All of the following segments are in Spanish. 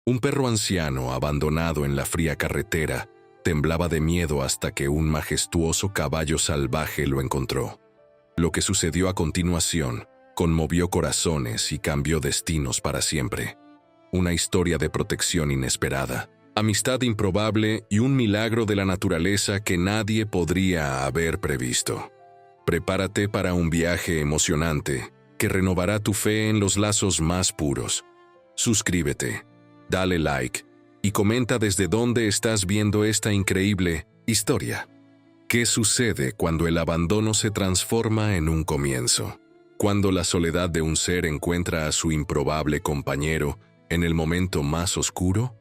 Un perro anciano, abandonado en la fría carretera, temblaba de miedo hasta que un majestuoso caballo salvaje lo encontró. Lo que sucedió a continuación conmovió corazones y cambió destinos para siempre. Una historia de protección inesperada, amistad improbable y un milagro de la naturaleza que nadie podría haber previsto. Prepárate para un viaje emocionante que renovará tu fe en los lazos más puros. Suscríbete, dale like y comenta desde dónde estás viendo esta increíble historia. ¿Qué sucede cuando el abandono se transforma en un comienzo? Cuando la soledad de un ser encuentra a su improbable compañero en el momento más oscuro.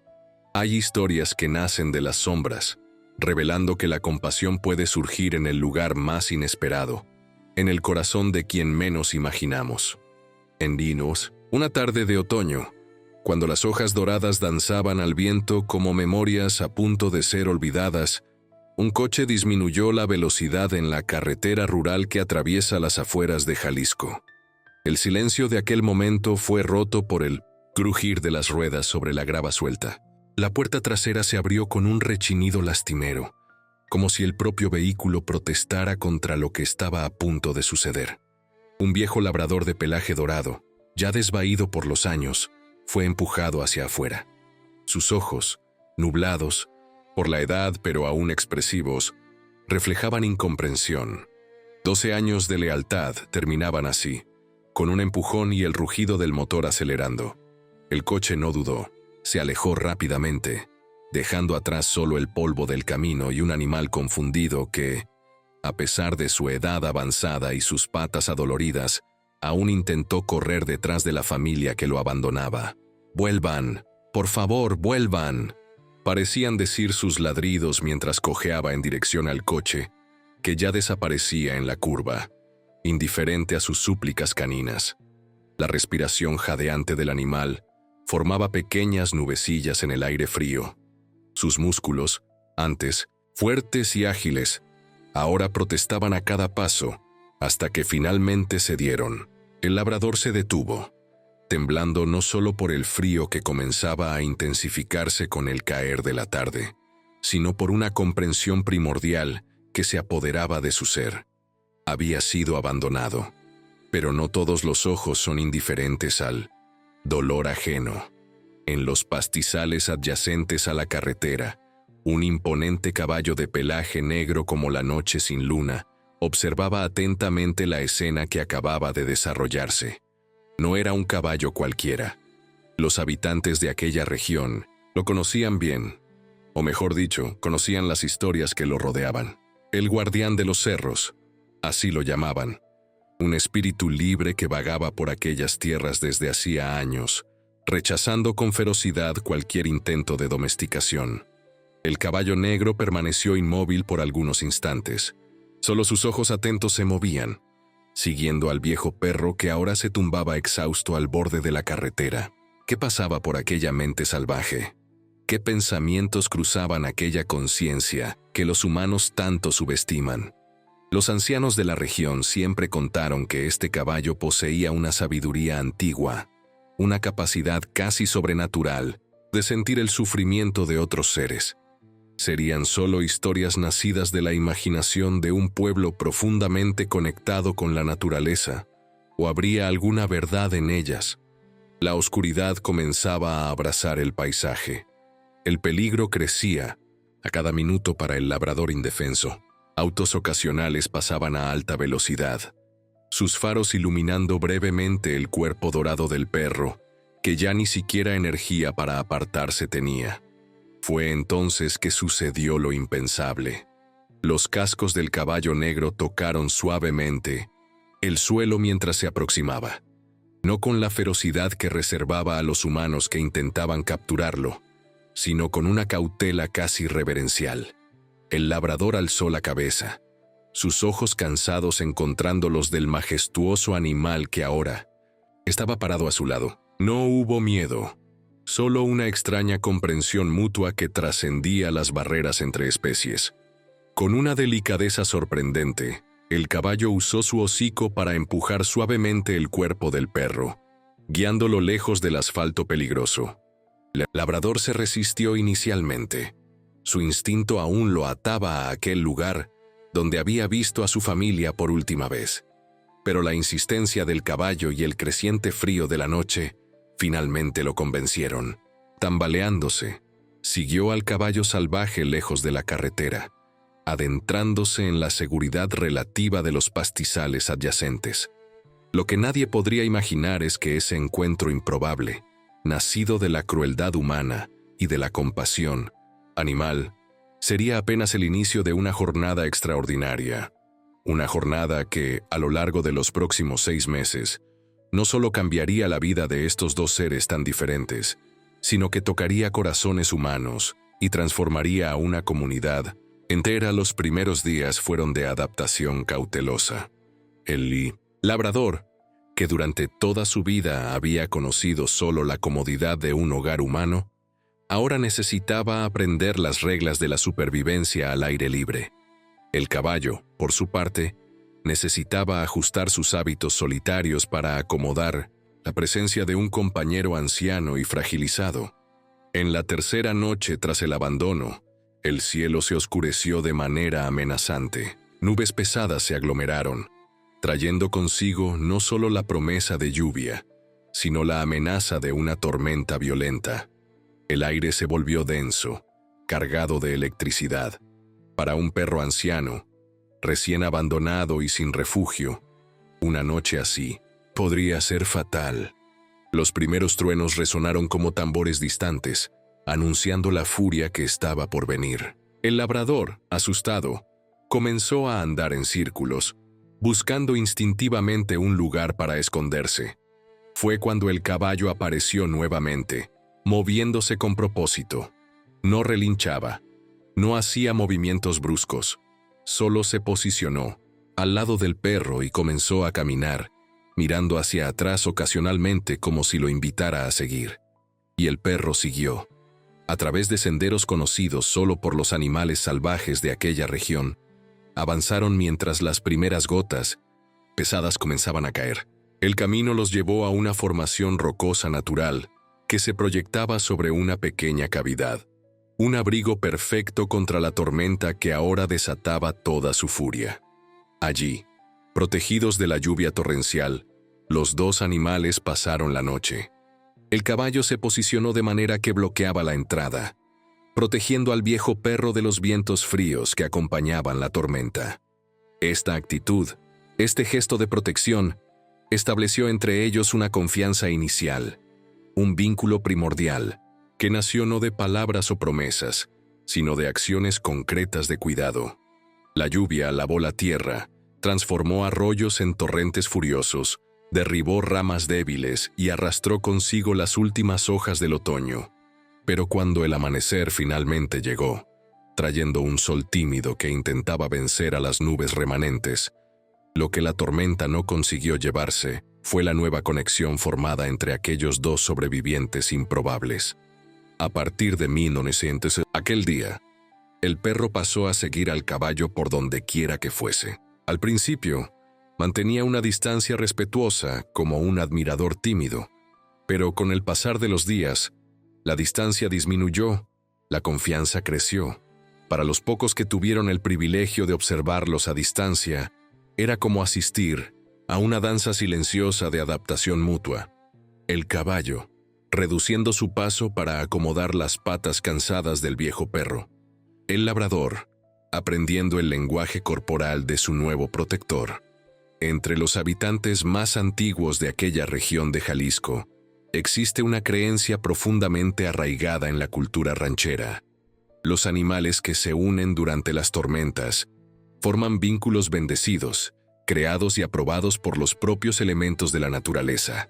Hay historias que nacen de las sombras, revelando que la compasión puede surgir en el lugar más inesperado, en el corazón de quien menos imaginamos. En Dinos, una tarde de otoño, cuando las hojas doradas danzaban al viento como memorias a punto de ser olvidadas, un coche disminuyó la velocidad en la carretera rural que atraviesa las afueras de Jalisco. El silencio de aquel momento fue roto por el crujir de las ruedas sobre la grava suelta. La puerta trasera se abrió con un rechinido lastimero, como si el propio vehículo protestara contra lo que estaba a punto de suceder. Un viejo labrador de pelaje dorado, ya desvaído por los años, fue empujado hacia afuera. Sus ojos, nublados por la edad pero aún expresivos, reflejaban incomprensión. 12 años de lealtad terminaban así, con un empujón y el rugido del motor acelerando. El coche no dudó, se alejó rápidamente, dejando atrás solo el polvo del camino y un animal confundido que, a pesar de su edad avanzada y sus patas adoloridas, aún intentó correr detrás de la familia que lo abandonaba. «¡Vuelvan! ¡Por favor, vuelvan!», parecían decir sus ladridos mientras cojeaba en dirección al coche, que ya desaparecía en la curva, indiferente a sus súplicas caninas. La respiración jadeante del animal formaba pequeñas nubecillas en el aire frío. Sus músculos, antes fuertes y ágiles, ahora protestaban a cada paso, hasta que finalmente cedieron. El labrador se detuvo, temblando no solo por el frío que comenzaba a intensificarse con el caer de la tarde, sino por una comprensión primordial que se apoderaba de su ser. Había sido abandonado, pero no todos los ojos son indiferentes al dolor ajeno. En los pastizales adyacentes a la carretera, un imponente caballo de pelaje negro como la noche sin luna observaba atentamente la escena que acababa de desarrollarse. No era un caballo cualquiera. Los habitantes de aquella región lo conocían bien, o mejor dicho, conocían las historias que lo rodeaban. El guardián de los cerros, así lo llamaban. Un espíritu libre que vagaba por aquellas tierras desde hacía años, rechazando con ferocidad cualquier intento de domesticación. El caballo negro permaneció inmóvil por algunos instantes. Solo sus ojos atentos se movían, siguiendo al viejo perro que ahora se tumbaba exhausto al borde de la carretera. ¿Qué pasaba por aquella mente salvaje? ¿Qué pensamientos cruzaban aquella conciencia que los humanos tanto subestiman? Los ancianos de la región siempre contaron que este caballo poseía una sabiduría antigua, una capacidad casi sobrenatural de sentir el sufrimiento de otros seres. ¿Serían solo historias nacidas de la imaginación de un pueblo profundamente conectado con la naturaleza? ¿O habría alguna verdad en ellas? La oscuridad comenzaba a abrazar el paisaje. El peligro crecía a cada minuto para el labrador indefenso. Autos ocasionales pasaban a alta velocidad, sus faros iluminando brevemente el cuerpo dorado del perro, que ya ni siquiera energía para apartarse tenía. Fue entonces que sucedió lo impensable. Los cascos del caballo negro tocaron suavemente el suelo mientras se aproximaba, no con la ferocidad que reservaba a los humanos que intentaban capturarlo, sino con una cautela casi reverencial. El labrador alzó la cabeza, sus ojos cansados encontrando los del majestuoso animal que ahora estaba parado a su lado. No hubo miedo, solo una extraña comprensión mutua que trascendía las barreras entre especies. Con una delicadeza sorprendente, el caballo usó su hocico para empujar suavemente el cuerpo del perro, guiándolo lejos del asfalto peligroso. El labrador se resistió inicialmente. Su instinto aún lo ataba a aquel lugar donde había visto a su familia por última vez. Pero la insistencia del caballo y el creciente frío de la noche finalmente lo convencieron. Tambaleándose, siguió al caballo salvaje lejos de la carretera, adentrándose en la seguridad relativa de los pastizales adyacentes. Lo que nadie podría imaginar es que ese encuentro improbable, nacido de la crueldad humana y de la compasión animal, sería apenas el inicio de una jornada extraordinaria. Una jornada que, a lo largo de los próximos 6 meses, no solo cambiaría la vida de estos dos seres tan diferentes, sino que tocaría corazones humanos y transformaría a una comunidad entera. Los primeros días fueron de adaptación cautelosa. El labrador, que durante toda su vida había conocido solo la comodidad de un hogar humano, ahora necesitaba aprender las reglas de la supervivencia al aire libre. El caballo, por su parte, necesitaba ajustar sus hábitos solitarios para acomodar la presencia de un compañero anciano y fragilizado. En la tercera noche tras el abandono, el cielo se oscureció de manera amenazante. Nubes pesadas se aglomeraron, trayendo consigo no solo la promesa de lluvia, sino la amenaza de una tormenta violenta. El aire se volvió denso, cargado de electricidad. Para un perro anciano, recién abandonado y sin refugio, una noche así podría ser fatal. Los primeros truenos resonaron como tambores distantes, anunciando la furia que estaba por venir. El labrador, asustado, comenzó a andar en círculos, buscando instintivamente un lugar para esconderse. Fue cuando el caballo apareció nuevamente, moviéndose con propósito. No relinchaba, no hacía movimientos bruscos, solo se posicionó al lado del perro y comenzó a caminar, mirando hacia atrás ocasionalmente como si lo invitara a seguir. Y el perro siguió. A través de senderos conocidos solo por los animales salvajes de aquella región, avanzaron mientras las primeras gotas pesadas comenzaban a caer. El camino los llevó a una formación rocosa natural que se proyectaba sobre una pequeña cavidad, un abrigo perfecto contra la tormenta que ahora desataba toda su furia. Allí, protegidos de la lluvia torrencial, los dos animales pasaron la noche. El caballo se posicionó de manera que bloqueaba la entrada, protegiendo al viejo perro de los vientos fríos que acompañaban la tormenta. Esta actitud, este gesto de protección, estableció entre ellos una confianza inicial, un vínculo primordial, que nació no de palabras o promesas, sino de acciones concretas de cuidado. La lluvia lavó la tierra, transformó arroyos en torrentes furiosos, derribó ramas débiles y arrastró consigo las últimas hojas del otoño. Pero cuando el amanecer finalmente llegó, trayendo un sol tímido que intentaba vencer a las nubes remanentes, lo que la tormenta no consiguió llevarse fue la nueva conexión formada entre aquellos dos sobrevivientes improbables. A partir de 1900, aquel día, el perro pasó a seguir al caballo por donde quiera que fuese. Al principio, mantenía una distancia respetuosa como un admirador tímido, pero con el pasar de los días, la distancia disminuyó, la confianza creció. Para los pocos que tuvieron el privilegio de observarlos a distancia, era como asistir a una danza silenciosa de adaptación mutua. El caballo, reduciendo su paso para acomodar las patas cansadas del viejo perro. El labrador, aprendiendo el lenguaje corporal de su nuevo protector. Entre los habitantes más antiguos de aquella región de Jalisco, existe una creencia profundamente arraigada en la cultura ranchera. Los animales que se unen durante las tormentas forman vínculos bendecidos, creados y aprobados por los propios elementos de la naturaleza.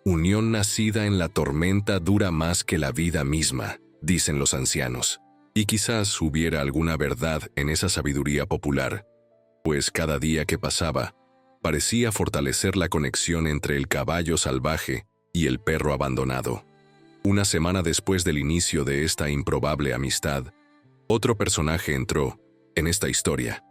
Unión nacida en la tormenta dura más que la vida misma, dicen los ancianos. Y quizás hubiera alguna verdad en esa sabiduría popular, pues cada día que pasaba, parecía fortalecer la conexión entre el caballo salvaje y el perro abandonado. Una semana después del inicio de esta improbable amistad, otro personaje entró en esta historia.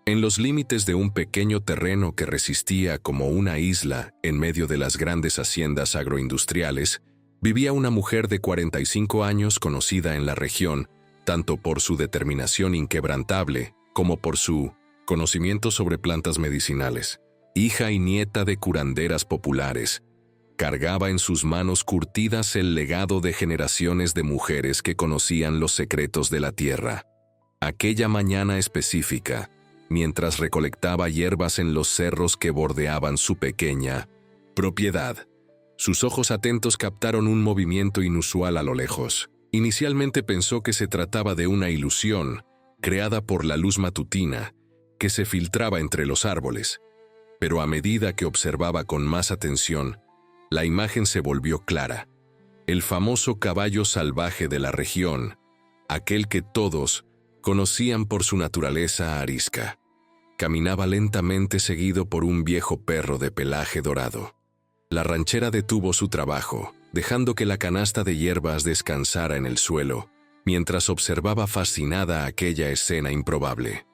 En los límites de un pequeño terreno que resistía como una isla en medio de las grandes haciendas agroindustriales, Vivía una mujer de 45 años conocida en la región, tanto por su determinación inquebrantable como por su conocimiento sobre plantas medicinales. Hija y nieta de curanderas populares, cargaba en sus manos curtidas el legado de generaciones de mujeres que conocían los secretos de la tierra. Aquella mañana específica, mientras recolectaba hierbas en los cerros que bordeaban su pequeña propiedad, sus ojos atentos captaron un movimiento inusual a lo lejos. Inicialmente pensó que se trataba de una ilusión, creada por la luz matutina, que se filtraba entre los árboles. Pero a medida que observaba con más atención, la imagen se volvió clara. El famoso caballo salvaje de la región, aquel que todos conocían por su naturaleza arisca, caminaba lentamente seguido por un viejo perro de pelaje dorado. La ranchera detuvo su trabajo, dejando que la canasta de hierbas descansara en el suelo, mientras observaba fascinada aquella escena improbable.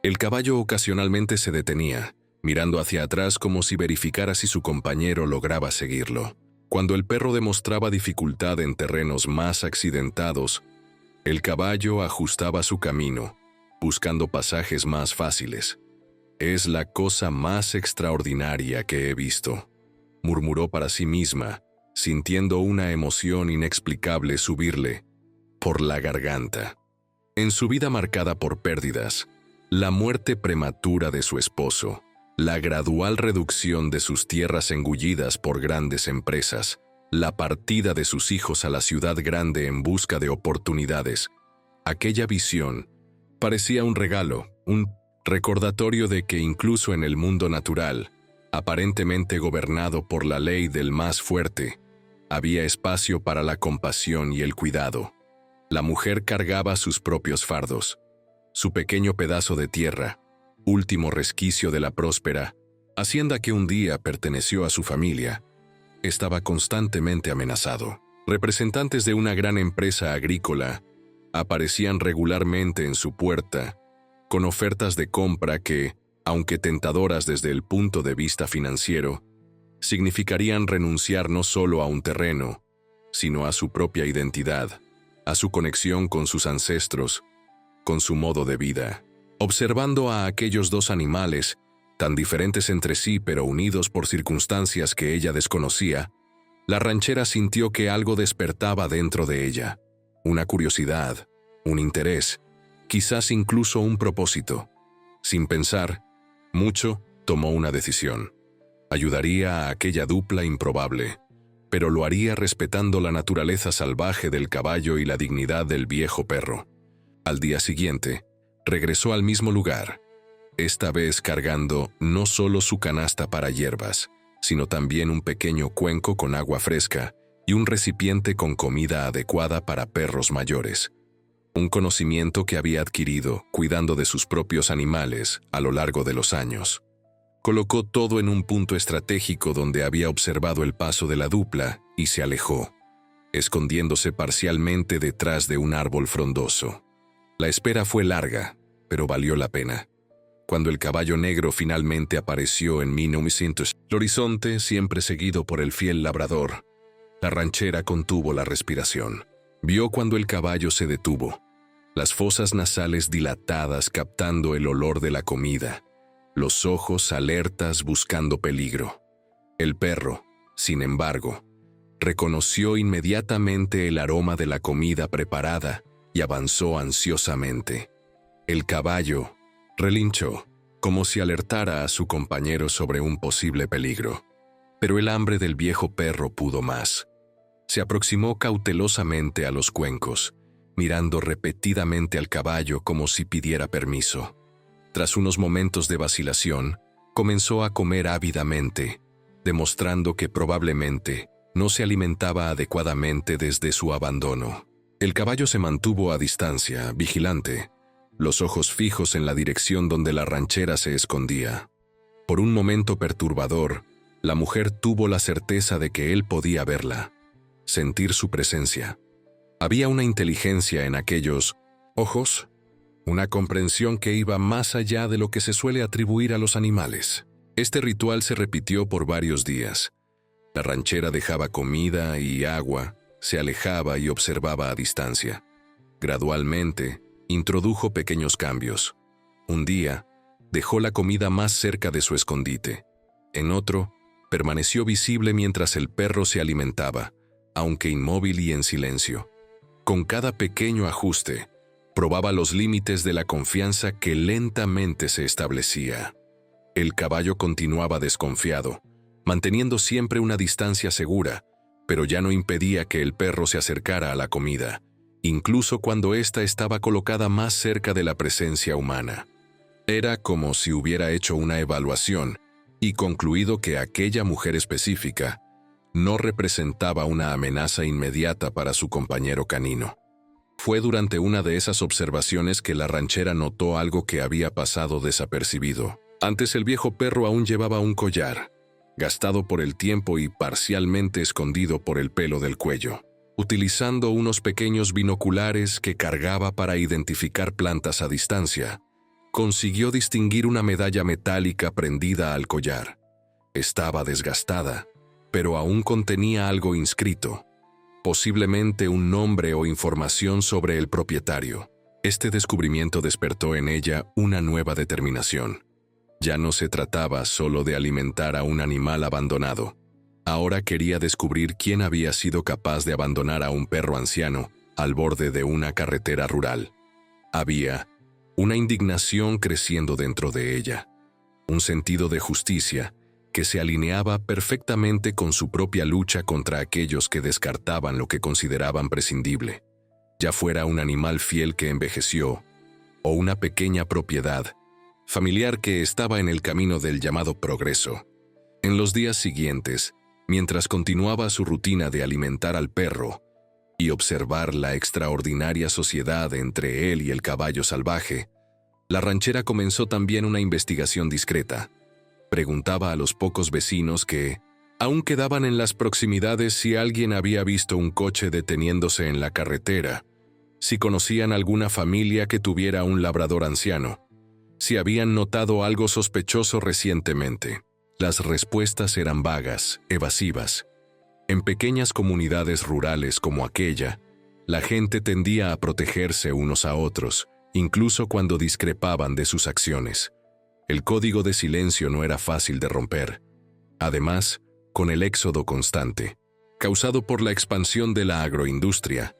El caballo ocasionalmente se detenía, mirando hacia atrás como si verificara si su compañero lograba seguirlo. Cuando el perro demostraba dificultad en terrenos más accidentados, el caballo ajustaba su camino, buscando pasajes más fáciles. «Es la cosa más extraordinaria que he visto», murmuró para sí misma, sintiendo una emoción inexplicable subirle por la garganta. En su vida marcada por pérdidas, la muerte prematura de su esposo, la gradual reducción de sus tierras engullidas por grandes empresas, la partida de sus hijos a la ciudad grande en busca de oportunidades, aquella visión parecía un regalo, un recordatorio de que incluso en el mundo natural, aparentemente gobernado por la ley del más fuerte, había espacio para la compasión y el cuidado. La mujer cargaba sus propios fardos. Su pequeño pedazo de tierra, último resquicio de la próspera hacienda que un día perteneció a su familia, estaba constantemente amenazado. Representantes de una gran empresa agrícola aparecían regularmente en su puerta, con ofertas de compra que, aunque tentadoras desde el punto de vista financiero, significarían renunciar no solo a un terreno, sino a su propia identidad, a su conexión con sus ancestros, con su modo de vida. Observando a aquellos dos animales, tan diferentes entre sí pero unidos por circunstancias que ella desconocía, la ranchera sintió que algo despertaba dentro de ella. Una curiosidad, un interés, quizás incluso un propósito. Sin pensar mucho, tomó una decisión. Ayudaría a aquella dupla improbable, pero lo haría respetando la naturaleza salvaje del caballo y la dignidad del viejo perro. Al día siguiente, regresó al mismo lugar, esta vez cargando no solo su canasta para hierbas, sino también un pequeño cuenco con agua fresca y un recipiente con comida adecuada para perros mayores. Un conocimiento que había adquirido cuidando de sus propios animales a lo largo de los años. Colocó todo en un punto estratégico donde había observado el paso de la dupla y se alejó, escondiéndose parcialmente detrás de un árbol frondoso. La espera fue larga, pero valió la pena. Cuando el caballo negro finalmente apareció en 1900, el horizonte, siempre seguido por el fiel labrador, la ranchera contuvo la respiración. Vio cuando el caballo se detuvo, las fosas nasales dilatadas captando el olor de la comida, los ojos alertas buscando peligro. El perro, sin embargo, reconoció inmediatamente el aroma de la comida preparada y avanzó ansiosamente. El caballo relinchó, como si alertara a su compañero sobre un posible peligro. Pero el hambre del viejo perro pudo más. Se aproximó cautelosamente a los cuencos, mirando repetidamente al caballo como si pidiera permiso. Tras unos momentos de vacilación, comenzó a comer ávidamente, demostrando que probablemente no se alimentaba adecuadamente desde su abandono. El caballo se mantuvo a distancia, vigilante, los ojos fijos en la dirección donde la ranchera se escondía. Por un momento perturbador, la mujer tuvo la certeza de que él podía verla, sentir su presencia. Había una inteligencia en aquellos ojos, una comprensión que iba más allá de lo que se suele atribuir a los animales. Este ritual se repitió por varios días, La ranchera dejaba comida y agua, se alejaba y observaba a distancia. Gradualmente, introdujo pequeños cambios. Un día, dejó la comida más cerca de su escondite. En otro, permaneció visible mientras el perro se alimentaba, aunque inmóvil y en silencio. Con cada pequeño ajuste, probaba los límites de la confianza que lentamente se establecía. El caballo continuaba desconfiado, manteniendo siempre una distancia segura, pero ya no impedía que el perro se acercara a la comida, incluso cuando ésta estaba colocada más cerca de la presencia humana. Era como si hubiera hecho una evaluación y concluido que aquella mujer específica no representaba una amenaza inmediata para su compañero canino. Fue durante una de esas observaciones que la ranchera notó algo que había pasado desapercibido. Antes el viejo perro aún llevaba un collar, gastado por el tiempo y parcialmente escondido por el pelo del cuello. Utilizando unos pequeños binoculares que cargaba para identificar plantas a distancia, consiguió distinguir una medalla metálica prendida al collar. Estaba desgastada, pero aún contenía algo inscrito, posiblemente un nombre o información sobre el propietario. Este descubrimiento despertó en ella una nueva determinación. Ya no se trataba solo de alimentar a un animal abandonado. Ahora quería descubrir quién había sido capaz de abandonar a un perro anciano al borde de una carretera rural. Había una indignación creciendo dentro de ella, un sentido de justicia que se alineaba perfectamente con su propia lucha contra aquellos que descartaban lo que consideraban prescindible, ya fuera un animal fiel que envejeció o una pequeña propiedad familiar que estaba en el camino del llamado progreso. En los días siguientes, mientras continuaba su rutina de alimentar al perro y observar la extraordinaria sociedad entre él y el caballo salvaje, la ranchera comenzó también una investigación discreta. Preguntaba a los pocos vecinos que aún quedaban en las proximidades si alguien había visto un coche deteniéndose en la carretera, si conocían alguna familia que tuviera un labrador anciano, si habían notado algo sospechoso recientemente. Las respuestas eran vagas, evasivas. En pequeñas comunidades rurales como aquella, la gente tendía a protegerse unos a otros, incluso cuando discrepaban de sus acciones. El código de silencio no era fácil de romper. Además, con el éxodo constante, causado por la expansión de la agroindustria,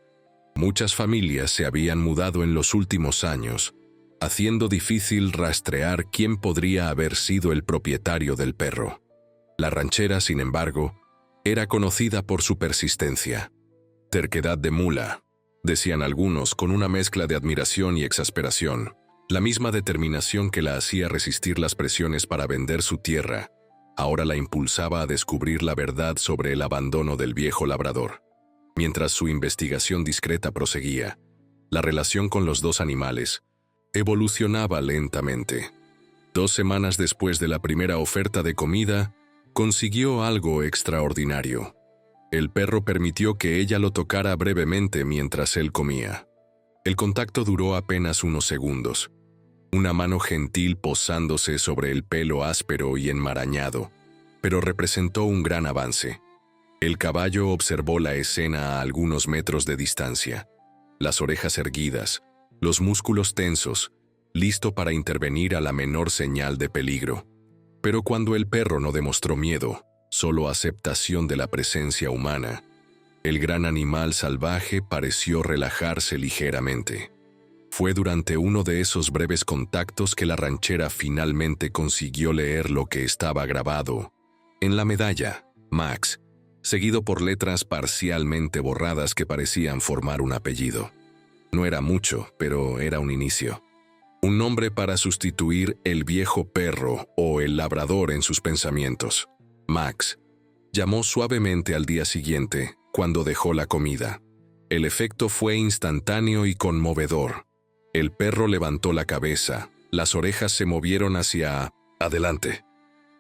muchas familias se habían mudado en los últimos años, haciendo difícil rastrear quién podría haber sido el propietario del perro. La ranchera, sin embargo, era conocida por su persistencia. Terquedad de mula, decían algunos con una mezcla de admiración y exasperación. La misma determinación que la hacía resistir las presiones para vender su tierra, ahora la impulsaba a descubrir la verdad sobre el abandono del viejo labrador. Mientras su investigación discreta proseguía, la relación con los dos animales evolucionaba lentamente. 2 semanas después de la primera oferta de comida, consiguió algo extraordinario. El perro permitió que ella lo tocara brevemente mientras él comía. El contacto duró apenas unos segundos. Una mano gentil posándose sobre el pelo áspero y enmarañado, pero representó un gran avance. El caballo observó la escena a algunos metros de distancia, las orejas erguidas, los músculos tensos, listo para intervenir a la menor señal de peligro. Pero cuando el perro no demostró miedo, solo aceptación de la presencia humana, el gran animal salvaje pareció relajarse ligeramente. Fue durante uno de esos breves contactos que la ranchera finalmente consiguió leer lo que estaba grabado en la medalla, Max, seguido por letras parcialmente borradas que parecían formar un apellido. No era mucho, pero era un inicio. Un nombre para sustituir el viejo perro o el labrador en sus pensamientos. Max llamó suavemente al día siguiente, cuando dejó la comida. El efecto fue instantáneo y conmovedor. El perro levantó la cabeza, las orejas se movieron hacia adelante.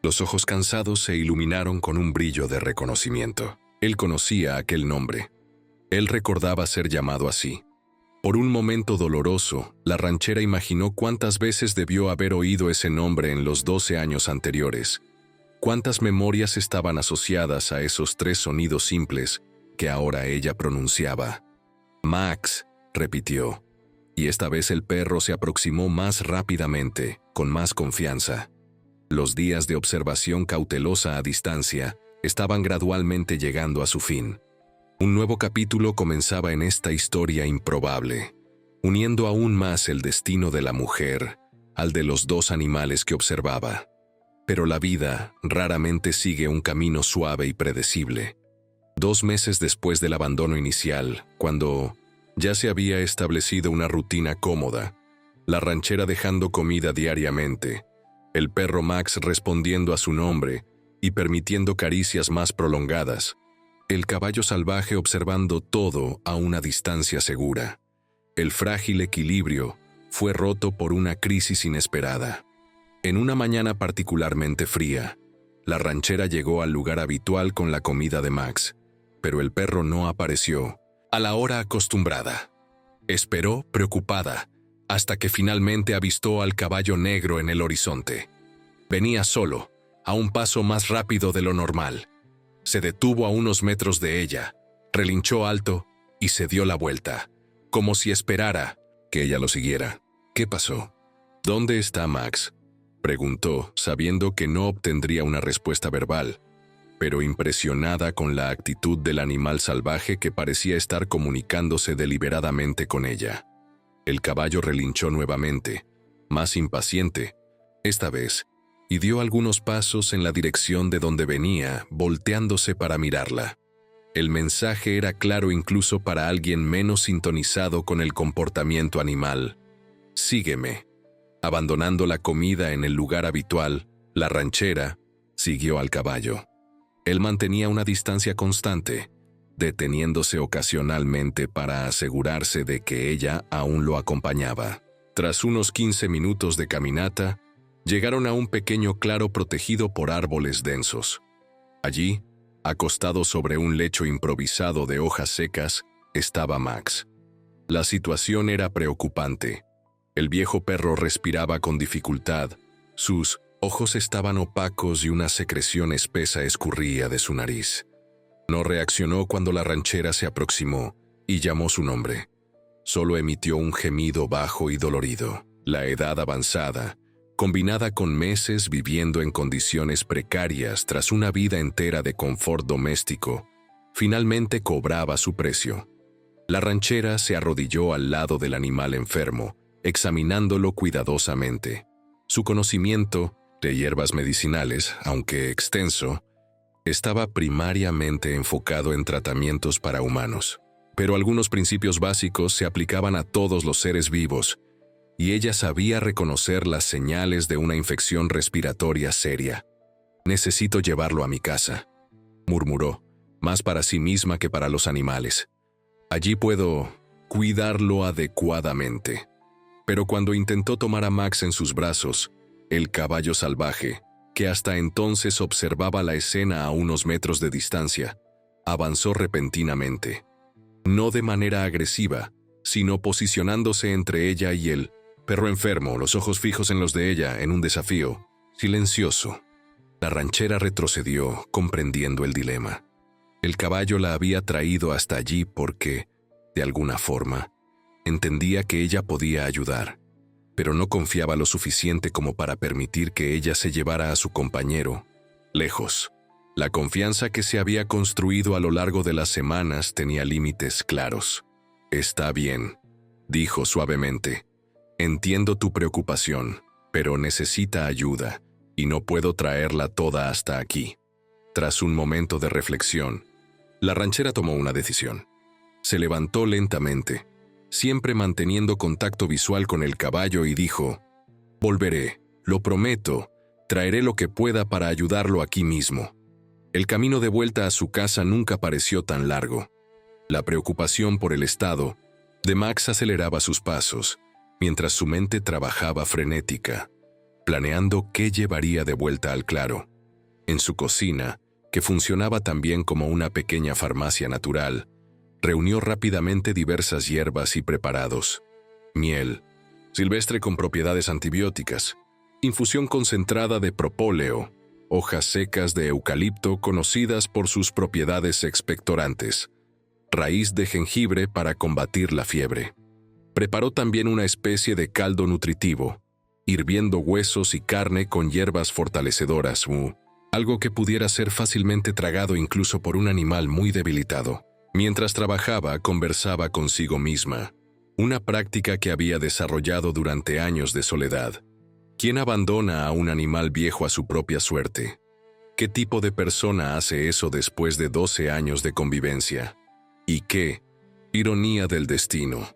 Los ojos cansados se iluminaron con un brillo de reconocimiento. Él conocía aquel nombre. Él recordaba ser llamado así. Por un momento doloroso, la ranchera imaginó cuántas veces debió haber oído ese nombre en los 12 años anteriores. ¿Cuántas memorias estaban asociadas a esos 3 sonidos simples que ahora ella pronunciaba? «Max», repitió, y esta vez el perro se aproximó más rápidamente, con más confianza. Los días de observación cautelosa a distancia estaban gradualmente llegando a su fin. Un nuevo capítulo comenzaba en esta historia improbable, uniendo aún más el destino de la mujer al de los 2 animales que observaba. Pero la vida raramente sigue un camino suave y predecible. 2 meses después del abandono inicial, cuando ya se había establecido una rutina cómoda, la ranchera dejando comida diariamente, el perro Max respondiendo a su nombre y permitiendo caricias más prolongadas, el caballo salvaje observando todo a una distancia segura. El frágil equilibrio fue roto por una crisis inesperada. En una mañana particularmente fría, la ranchera llegó al lugar habitual con la comida de Max, pero el perro no apareció a la hora acostumbrada. Esperó, preocupada, hasta que finalmente avistó al caballo negro en el horizonte. Venía solo, a un paso más rápido de lo normal. Se detuvo a unos metros de ella, relinchó alto y se dio la vuelta, como si esperara que ella lo siguiera. ¿Qué pasó? ¿Dónde está Max?, preguntó, sabiendo que no obtendría una respuesta verbal, pero impresionada con la actitud del animal salvaje que parecía estar comunicándose deliberadamente con ella. El caballo relinchó nuevamente, más impaciente, esta vez, y dio algunos pasos en la dirección de donde venía, volteándose para mirarla. El mensaje era claro incluso para alguien menos sintonizado con el comportamiento animal. «Sígueme». Abandonando la comida en el lugar habitual, la ranchera siguió al caballo. Él mantenía una distancia constante, deteniéndose ocasionalmente para asegurarse de que ella aún lo acompañaba. Tras unos 15 minutos de caminata, llegaron a un pequeño claro protegido por árboles densos. Allí, acostado sobre un lecho improvisado de hojas secas, estaba Max. La situación era preocupante. El viejo perro respiraba con dificultad, sus ojos estaban opacos y una secreción espesa escurría de su nariz. No reaccionó cuando la ranchera se aproximó y llamó su nombre. Solo emitió un gemido bajo y dolorido. La edad avanzada, combinada con meses viviendo en condiciones precarias tras una vida entera de confort doméstico, finalmente cobraba su precio. La ranchera se arrodilló al lado del animal enfermo, examinándolo cuidadosamente. Su conocimiento de hierbas medicinales, aunque extenso, estaba primariamente enfocado en tratamientos para humanos. Pero algunos principios básicos se aplicaban a todos los seres vivos, y ella sabía reconocer las señales de una infección respiratoria seria. «Necesito llevarlo a mi casa», murmuró, más para sí misma que para los animales. «Allí puedo cuidarlo adecuadamente». Pero cuando intentó tomar a Max en sus brazos, el caballo salvaje, que hasta entonces observaba la escena a unos metros de distancia, avanzó repentinamente. No de manera agresiva, sino posicionándose entre ella y el perro enfermo, los ojos fijos en los de ella, en un desafío silencioso. La ranchera retrocedió, comprendiendo el dilema. El caballo la había traído hasta allí porque, de alguna forma, entendía que ella podía ayudar, pero no confiaba lo suficiente como para permitir que ella se llevara a su compañero lejos. La confianza que se había construido a lo largo de las semanas tenía límites claros. «Está bien», dijo suavemente. «Entiendo tu preocupación, pero necesita ayuda, y no puedo traerla toda hasta aquí». Tras un momento de reflexión, la ranchera tomó una decisión. Se levantó lentamente, siempre manteniendo contacto visual con el caballo, y dijo: «Volveré, lo prometo, traeré lo que pueda para ayudarlo aquí mismo». El camino de vuelta a su casa nunca pareció tan largo. La preocupación por el estado de Max aceleraba sus pasos, mientras su mente trabajaba frenética, planeando qué llevaría de vuelta al claro. En su cocina, que funcionaba también como una pequeña farmacia natural, reunió rápidamente diversas hierbas y preparados: miel, silvestre con propiedades antibióticas, infusión concentrada de propóleo, hojas secas de eucalipto conocidas por sus propiedades expectorantes, raíz de jengibre para combatir la fiebre. Preparó también una especie de caldo nutritivo, hirviendo huesos y carne con hierbas fortalecedoras, algo que pudiera ser fácilmente tragado incluso por un animal muy debilitado. Mientras trabajaba, conversaba consigo misma, una práctica que había desarrollado durante años de soledad. ¿Quién abandona a un animal viejo a su propia suerte? ¿Qué tipo de persona hace eso después de 12 años de convivencia? ¿Y qué ironía del destino?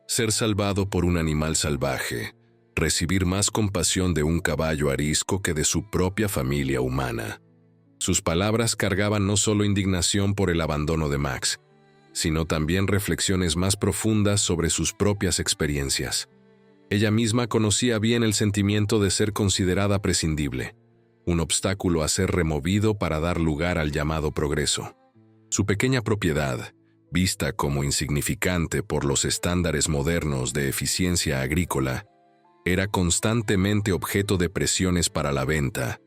Ser salvado por un animal salvaje, recibir más compasión de un caballo arisco que de su propia familia humana. Sus palabras cargaban no solo indignación por el abandono de Max, sino también reflexiones más profundas sobre sus propias experiencias. Ella misma conocía bien el sentimiento de ser considerada prescindible, un obstáculo a ser removido para dar lugar al llamado progreso. Su pequeña propiedad, vista como insignificante por los estándares modernos de eficiencia agrícola, era constantemente objeto de presiones para la venta,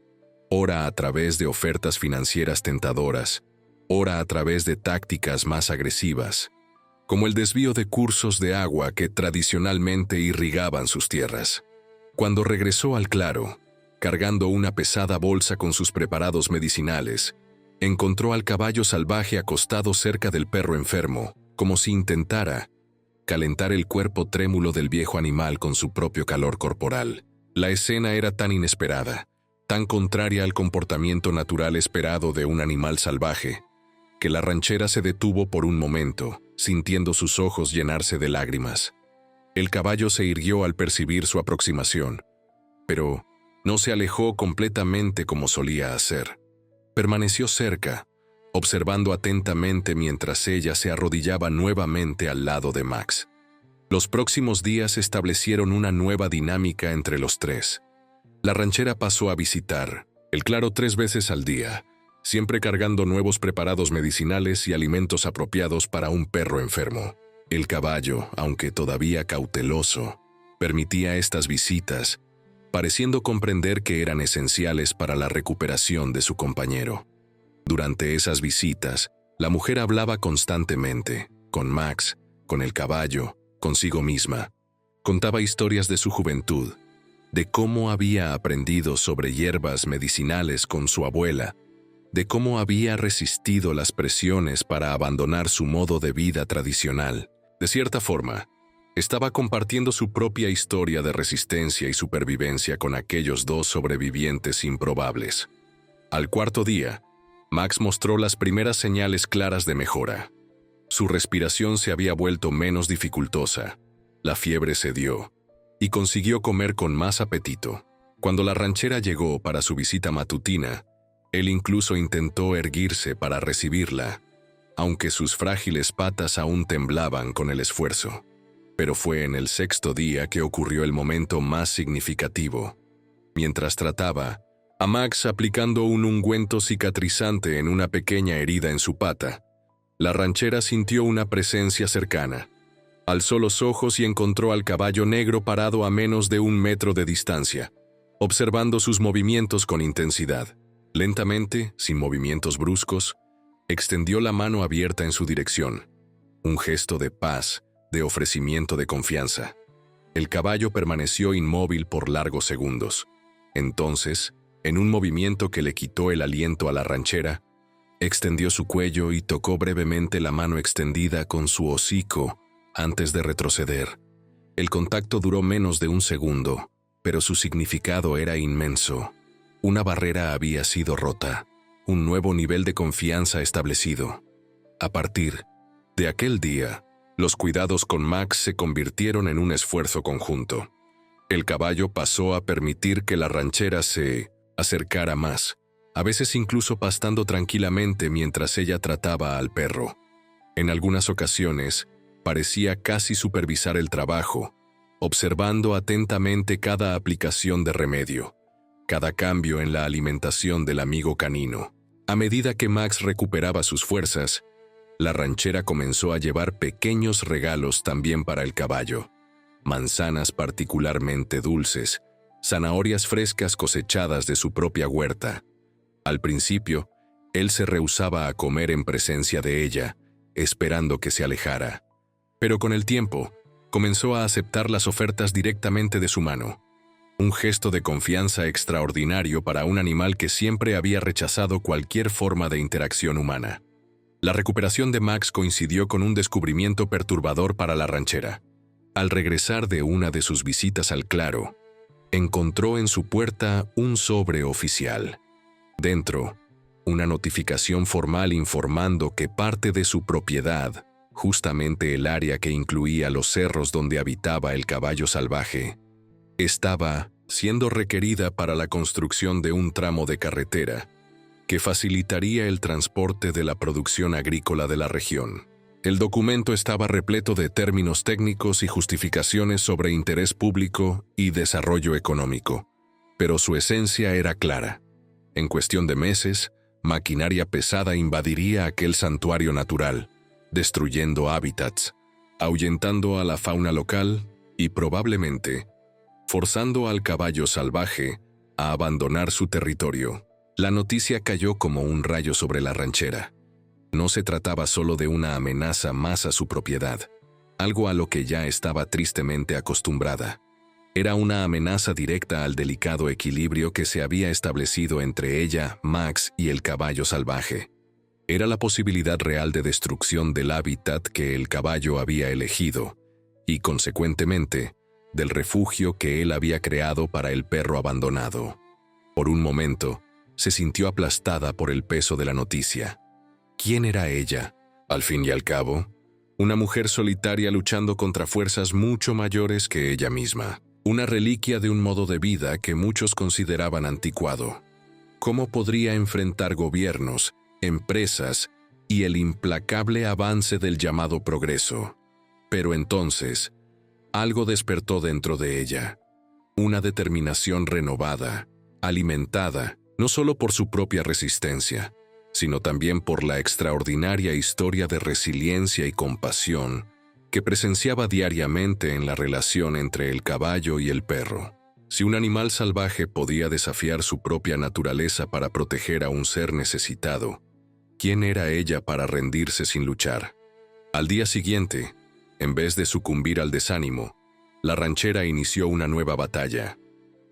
ora a través de ofertas financieras tentadoras, ora a través de tácticas más agresivas, como el desvío de cursos de agua que tradicionalmente irrigaban sus tierras. Cuando regresó al claro, cargando una pesada bolsa con sus preparados medicinales, encontró al caballo salvaje acostado cerca del perro enfermo, como si intentara calentar el cuerpo trémulo del viejo animal con su propio calor corporal. La escena era tan inesperada, tan contraria al comportamiento natural esperado de un animal salvaje, que la ranchera se detuvo por un momento, sintiendo sus ojos llenarse de lágrimas. El caballo se irguió al percibir su aproximación, pero no se alejó completamente como solía hacer. Permaneció cerca, observando atentamente mientras ella se arrodillaba nuevamente al lado de Max. Los próximos días establecieron una nueva dinámica entre los tres. La ranchera pasó a visitar el claro 3 veces al día, siempre cargando nuevos preparados medicinales y alimentos apropiados para un perro enfermo. El caballo, aunque todavía cauteloso, permitía estas visitas, pareciendo comprender que eran esenciales para la recuperación de su compañero. Durante esas visitas, la mujer hablaba constantemente, con Max, con el caballo, consigo misma. Contaba historias de su juventud, de cómo había aprendido sobre hierbas medicinales con su abuela, de cómo había resistido las presiones para abandonar su modo de vida tradicional. De cierta forma, estaba compartiendo su propia historia de resistencia y supervivencia con aquellos 2 sobrevivientes improbables. Al 4.º día, Max mostró las primeras señales claras de mejora. Su respiración se había vuelto menos dificultosa, la fiebre cedió, y consiguió comer con más apetito. Cuando la ranchera llegó para su visita matutina, él incluso intentó erguirse para recibirla, aunque sus frágiles patas aún temblaban con el esfuerzo. Pero fue en el 6.º día que ocurrió el momento más significativo. Mientras trataba a Max aplicando un ungüento cicatrizante en una pequeña herida en su pata, la ranchera sintió una presencia cercana. Alzó los ojos y encontró al caballo negro parado a menos de 1 metro de distancia, observando sus movimientos con intensidad. Lentamente, sin movimientos bruscos, extendió la mano abierta en su dirección. Un gesto de paz, de ofrecimiento de confianza. El caballo permaneció inmóvil por largos segundos. Entonces, en un movimiento que le quitó el aliento a la ranchera, extendió su cuello y tocó brevemente la mano extendida con su hocico antes de retroceder. El contacto duró menos de 1 segundo, pero su significado era inmenso. Una barrera había sido rota, un nuevo nivel de confianza establecido. A partir de aquel día, los cuidados con Max se convirtieron en un esfuerzo conjunto. El caballo pasó a permitir que la ranchera se acercara más, a veces incluso pastando tranquilamente mientras ella trataba al perro. En algunas ocasiones, parecía casi supervisar el trabajo, observando atentamente cada aplicación de remedio, cada cambio en la alimentación del amigo canino. A medida que Max recuperaba sus fuerzas, la ranchera comenzó a llevar pequeños regalos también para el caballo. Manzanas particularmente dulces, zanahorias frescas cosechadas de su propia huerta, Al principio, él se rehusaba a comer en presencia de ella, esperando que se alejara. Pero con el tiempo, comenzó a aceptar las ofertas directamente de su mano. Un gesto de confianza extraordinario para un animal que siempre había rechazado cualquier forma de interacción humana. La recuperación de Max coincidió con un descubrimiento perturbador para la ranchera. Al regresar de una de sus visitas al claro, encontró en su puerta un sobre oficial. Dentro, una notificación formal informando que parte de su propiedad, justamente el área que incluía los cerros donde habitaba el caballo salvaje, estaba siendo requerida para la construcción de un tramo de carretera que facilitaría el transporte de la producción agrícola de la región. El documento estaba repleto de términos técnicos y justificaciones sobre interés público y desarrollo económico, pero su esencia era clara. En cuestión de meses, maquinaria pesada invadiría aquel santuario natural, destruyendo hábitats, ahuyentando a la fauna local y probablemente forzando al caballo salvaje a abandonar su territorio. La noticia cayó como un rayo sobre la ranchera. No se trataba solo de una amenaza más a su propiedad, algo a lo que ya estaba tristemente acostumbrada. Era una amenaza directa al delicado equilibrio que se había establecido entre ella, Max y el caballo salvaje. Era la posibilidad real de destrucción del hábitat que el caballo había elegido y, consecuentemente, del refugio que él había creado para el perro abandonado. Por un momento, se sintió aplastada por el peso de la noticia. ¿Quién era ella? Al fin y al cabo, una mujer solitaria luchando contra fuerzas mucho mayores que ella misma. Una reliquia de un modo de vida que muchos consideraban anticuado. ¿Cómo podría enfrentar gobiernos, empresas y el implacable avance del llamado progreso? Pero entonces, algo despertó dentro de ella. Una determinación renovada, alimentada no solo por su propia resistencia, sino también por la extraordinaria historia de resiliencia y compasión que presenciaba diariamente en la relación entre el caballo y el perro. Si un animal salvaje podía desafiar su propia naturaleza para proteger a un ser necesitado, ¿quién era ella para rendirse sin luchar? Al día siguiente, en vez de sucumbir al desánimo, la ranchera inició una nueva batalla.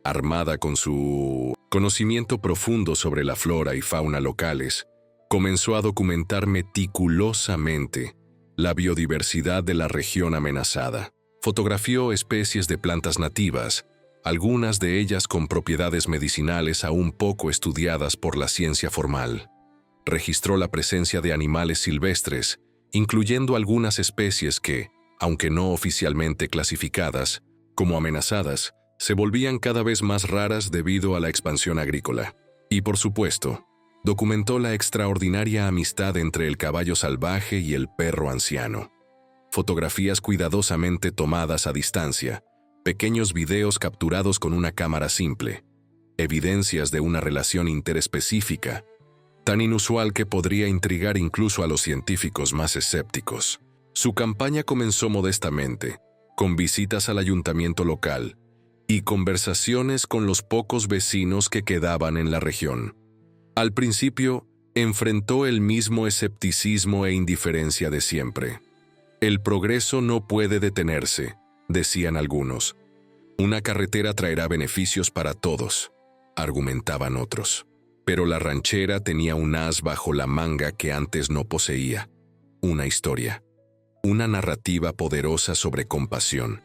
Armada con su conocimiento profundo sobre la flora y fauna locales, comenzó a documentar meticulosamente la biodiversidad de la región amenazada. Fotografió especies de plantas nativas, algunas de ellas con propiedades medicinales aún poco estudiadas por la ciencia formal. Registró la presencia de animales silvestres, incluyendo algunas especies que, aunque no oficialmente clasificadas como amenazadas, se volvían cada vez más raras debido a la expansión agrícola. Y por supuesto, documentó la extraordinaria amistad entre el caballo salvaje y el perro anciano. Fotografías cuidadosamente tomadas a distancia, pequeños videos capturados con una cámara simple, evidencias de una relación interespecífica, tan inusual que podría intrigar incluso a los científicos más escépticos. Su campaña comenzó modestamente, con visitas al ayuntamiento local y conversaciones con los pocos vecinos que quedaban en la región. Al principio, enfrentó el mismo escepticismo e indiferencia de siempre. El progreso no puede detenerse, decían algunos. Una carretera traerá beneficios para todos, argumentaban otros. Pero la ranchera tenía un as bajo la manga que antes no poseía: una historia. Una narrativa poderosa sobre compasión,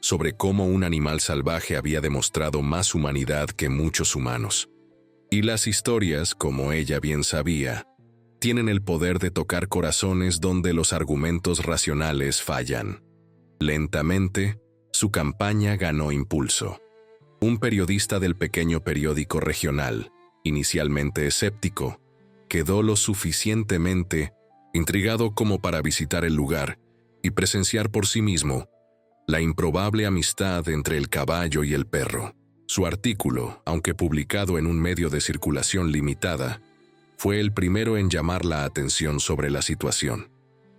sobre cómo un animal salvaje había demostrado más humanidad que muchos humanos. Y las historias, como ella bien sabía, tienen el poder de tocar corazones donde los argumentos racionales fallan. Lentamente, su campaña ganó impulso. Un periodista del pequeño periódico regional, inicialmente escéptico, quedó lo suficientemente intrigado como para visitar el lugar y presenciar por sí mismo la improbable amistad entre el caballo y el perro. Su artículo, aunque publicado en un medio de circulación limitada, fue el primero en llamar la atención sobre la situación.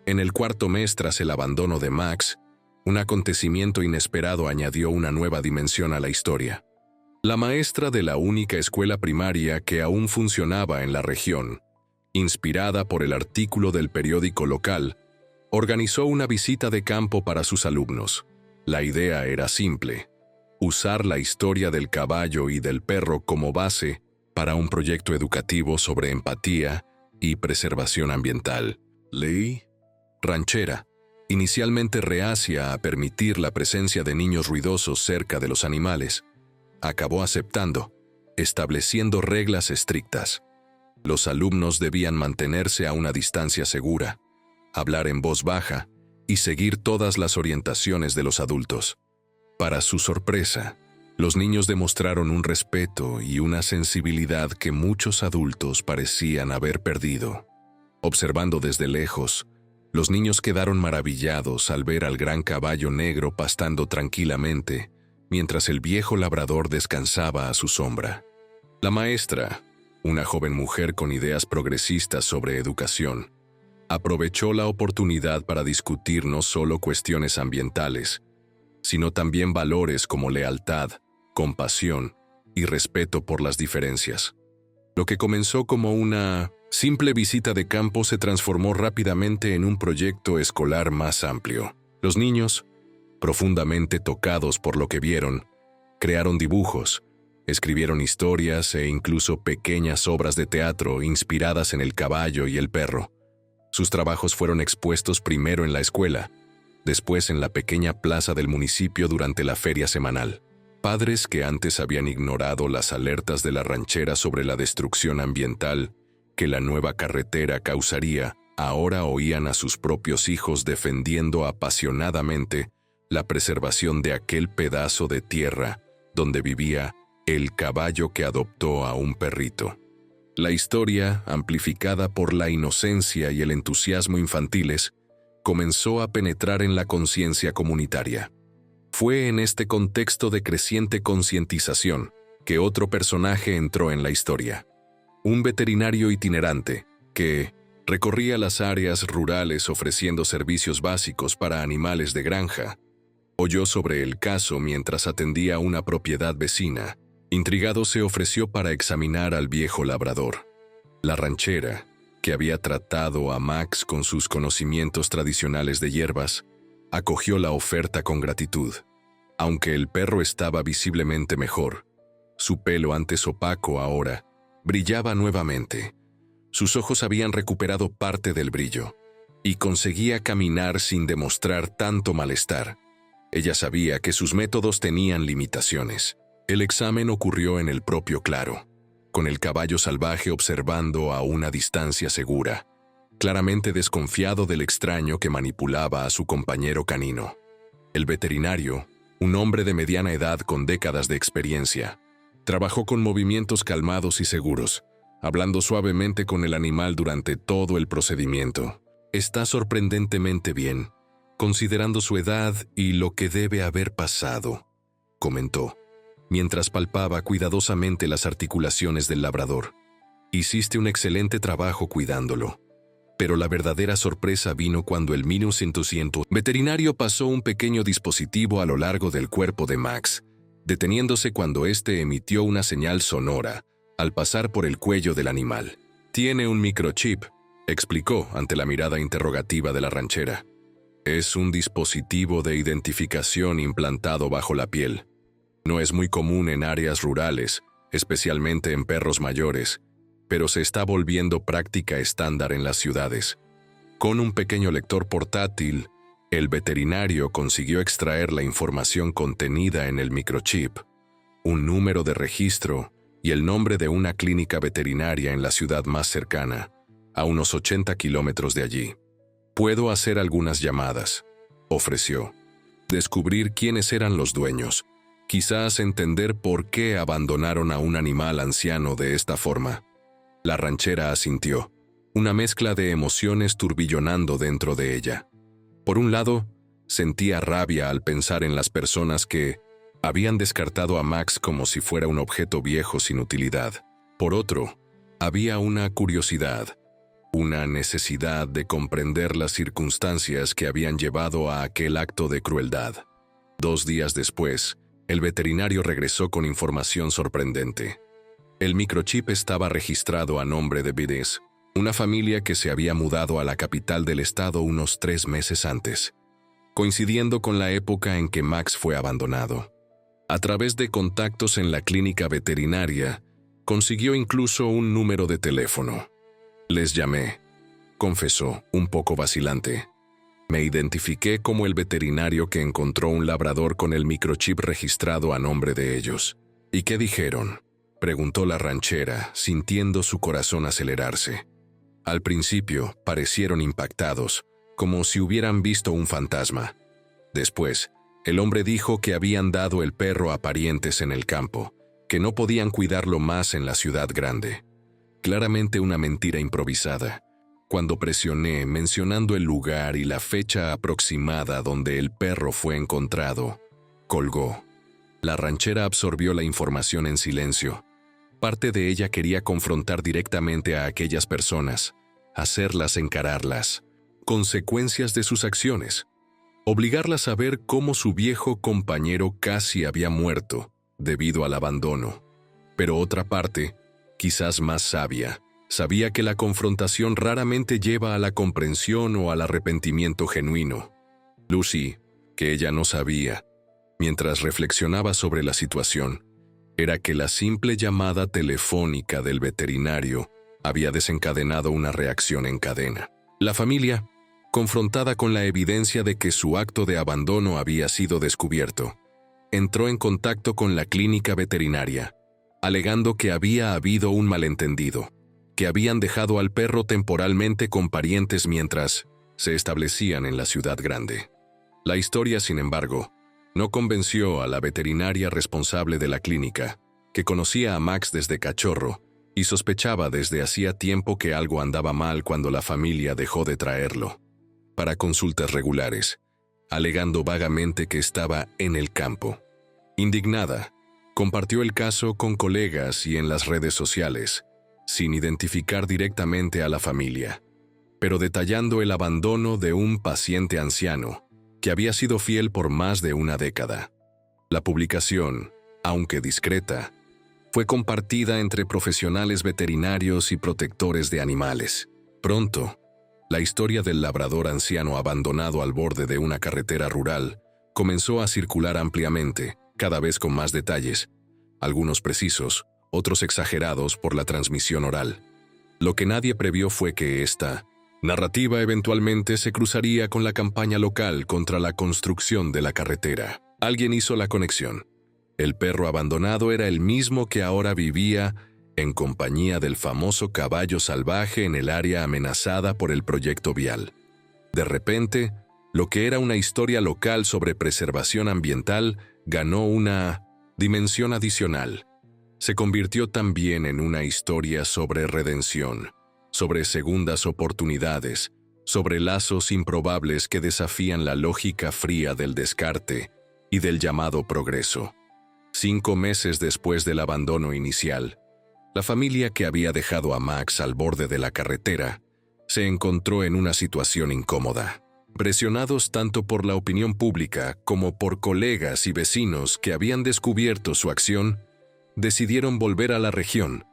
En el cuarto mes tras el abandono de Max, un acontecimiento inesperado añadió una nueva dimensión a la historia. La maestra de la única escuela primaria que aún funcionaba en la región, inspirada por el artículo del periódico local, organizó una visita de campo para sus alumnos. La idea era simple: usar la historia del caballo y del perro como base para un proyecto educativo sobre empatía y preservación ambiental. Lee, ranchera, inicialmente reacia a permitir la presencia de niños ruidosos cerca de los animales, acabó aceptando, estableciendo reglas estrictas. Los alumnos debían mantenerse a una distancia segura, hablar en voz baja y seguir todas las orientaciones de los adultos. Para su sorpresa, los niños demostraron un respeto y una sensibilidad que muchos adultos parecían haber perdido. Observando desde lejos, los niños quedaron maravillados al ver al gran caballo negro pastando tranquilamente, mientras el viejo labrador descansaba a su sombra. La maestra, una joven mujer con ideas progresistas sobre educación, aprovechó la oportunidad para discutir no solo cuestiones ambientales, sino también valores como lealtad, compasión y respeto por las diferencias. Lo que comenzó como una simple visita de campo se transformó rápidamente en un proyecto escolar más amplio. Los niños, profundamente tocados por lo que vieron, crearon dibujos, escribieron historias e incluso pequeñas obras de teatro inspiradas en el caballo y el perro. Sus trabajos fueron expuestos primero en la escuela, después en la pequeña plaza del municipio durante la feria semanal. Padres que antes habían ignorado las alertas de la ranchera sobre la destrucción ambiental que la nueva carretera causaría, ahora oían a sus propios hijos defendiendo apasionadamente la preservación de aquel pedazo de tierra donde vivía el caballo que adoptó a un perrito. La historia, amplificada por la inocencia y el entusiasmo infantiles, comenzó a penetrar en la conciencia comunitaria. Fue en este contexto de creciente concientización que otro personaje entró en la historia. Un veterinario itinerante que recorría las áreas rurales ofreciendo servicios básicos para animales de granja. Oyó sobre el caso mientras atendía una propiedad vecina. Intrigado se ofreció para examinar al viejo labrador. La ranchera, que había tratado a Max con sus conocimientos tradicionales de hierbas, acogió la oferta con gratitud. Aunque el perro estaba visiblemente mejor, su pelo antes opaco ahora brillaba nuevamente. Sus ojos habían recuperado parte del brillo y conseguía caminar sin demostrar tanto malestar. Ella sabía que sus métodos tenían limitaciones. El examen ocurrió en el propio claro, con el caballo salvaje observando a una distancia segura, claramente desconfiado del extraño que manipulaba a su compañero canino. El veterinario, un hombre de mediana edad con décadas de experiencia, trabajó con movimientos calmados y seguros, hablando suavemente con el animal durante todo el procedimiento. Está sorprendentemente bien, considerando su edad y lo que debe haber pasado, comentó, mientras palpaba cuidadosamente las articulaciones del labrador. Hiciste un excelente trabajo cuidándolo. Pero la verdadera sorpresa vino cuando el veterinario pasó un pequeño dispositivo a lo largo del cuerpo de Max, deteniéndose cuando éste emitió una señal sonora al pasar por el cuello del animal. Tiene un microchip, explicó ante la mirada interrogativa de la ranchera. Es un dispositivo de identificación implantado bajo la piel. No es muy común en áreas rurales, especialmente en perros mayores, pero se está volviendo práctica estándar en las ciudades. Con un pequeño lector portátil, el veterinario consiguió extraer la información contenida en el microchip, un número de registro y el nombre de una clínica veterinaria en la ciudad más cercana, a unos 80 kilómetros de allí. Puedo hacer algunas llamadas, ofreció. Descubrir quiénes eran los dueños, quizás entender por qué abandonaron a un animal anciano de esta forma. La ranchera asintió, una mezcla de emociones turbillonando dentro de ella. Por un lado, sentía rabia al pensar en las personas que habían descartado a Max como si fuera un objeto viejo sin utilidad. Por otro, había una curiosidad, una necesidad de comprender las circunstancias que habían llevado a aquel acto de crueldad. 2 días después, El veterinario regresó con información sorprendente. El microchip estaba registrado a nombre de Bides, una familia que se había mudado a la capital del estado unos 3 meses antes, coincidiendo con la época en que Max fue abandonado. A través de contactos en la clínica veterinaria, consiguió incluso un número de teléfono. Les llamé, confesó, un poco vacilante. Me identifiqué como el veterinario que encontró un labrador con el microchip registrado a nombre de ellos. ¿Y qué dijeron?, preguntó la ranchera, sintiendo su corazón acelerarse. Al principio, parecieron impactados, como si hubieran visto un fantasma. Después, el hombre dijo que habían dado el perro a parientes en el campo, que no podían cuidarlo más en la ciudad grande. Claramente una mentira improvisada. Cuando presioné mencionando el lugar y la fecha aproximada donde el perro fue encontrado, colgó. La ranchera absorbió la información en silencio. Parte de ella quería confrontar directamente a aquellas personas, hacerlas encararlas, consecuencias de sus acciones, obligarlas a ver cómo su viejo compañero casi había muerto debido al abandono. Pero otra parte, quizás más sabia, sabía que la confrontación raramente lleva a la comprensión o al arrepentimiento genuino. Lucy, que ella no sabía, mientras reflexionaba sobre la situación, era que la simple llamada telefónica del veterinario había desencadenado una reacción en cadena. La familia, confrontada con la evidencia de que su acto de abandono había sido descubierto, entró en contacto con la clínica veterinaria, alegando que había habido un malentendido, que habían dejado al perro temporalmente con parientes mientras se establecían en la ciudad grande. La historia, sin embargo, no convenció a la veterinaria responsable de la clínica, que conocía a Max desde cachorro y sospechaba desde hacía tiempo que algo andaba mal cuando la familia dejó de traerlo para consultas regulares, alegando vagamente que estaba en el campo. Indignada, compartió el caso con colegas y en las redes sociales, sin identificar directamente a la familia, pero detallando el abandono de un paciente anciano que había sido fiel por más de una década. La publicación, aunque discreta, fue compartida entre profesionales veterinarios y protectores de animales. Pronto, la historia del labrador anciano abandonado al borde de una carretera rural comenzó a circular ampliamente, cada vez con más detalles, algunos precisos, otros exagerados por la transmisión oral. Lo que nadie previó fue que esta narrativa eventualmente se cruzaría con la campaña local contra la construcción de la carretera. Alguien hizo la conexión. El perro abandonado era el mismo que ahora vivía en compañía del famoso caballo salvaje en el área amenazada por el proyecto vial. De repente, lo que era una historia local sobre preservación ambiental ganó una dimensión adicional. Se convirtió también en una historia sobre redención, sobre segundas oportunidades, sobre lazos improbables que desafían la lógica fría del descarte y del llamado progreso. 5 meses después del abandono inicial, la familia que había dejado a Max al borde de la carretera se encontró en una situación incómoda. Presionados tanto por la opinión pública como por colegas y vecinos que habían descubierto su acción, decidieron volver a la región,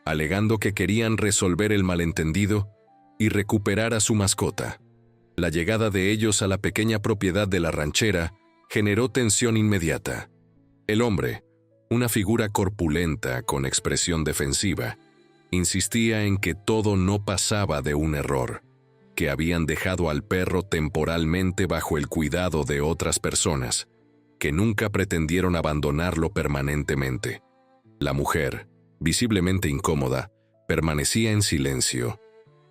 alegando que querían resolver el malentendido y recuperar a su mascota. La llegada de ellos a la pequeña propiedad de la ranchera generó tensión inmediata. El hombre, una figura corpulenta con expresión defensiva, insistía en que todo no pasaba de un error, que habían dejado al perro temporalmente bajo el cuidado de otras personas, que nunca pretendieron abandonarlo permanentemente. La mujer, visiblemente incómoda, permanecía en silencio,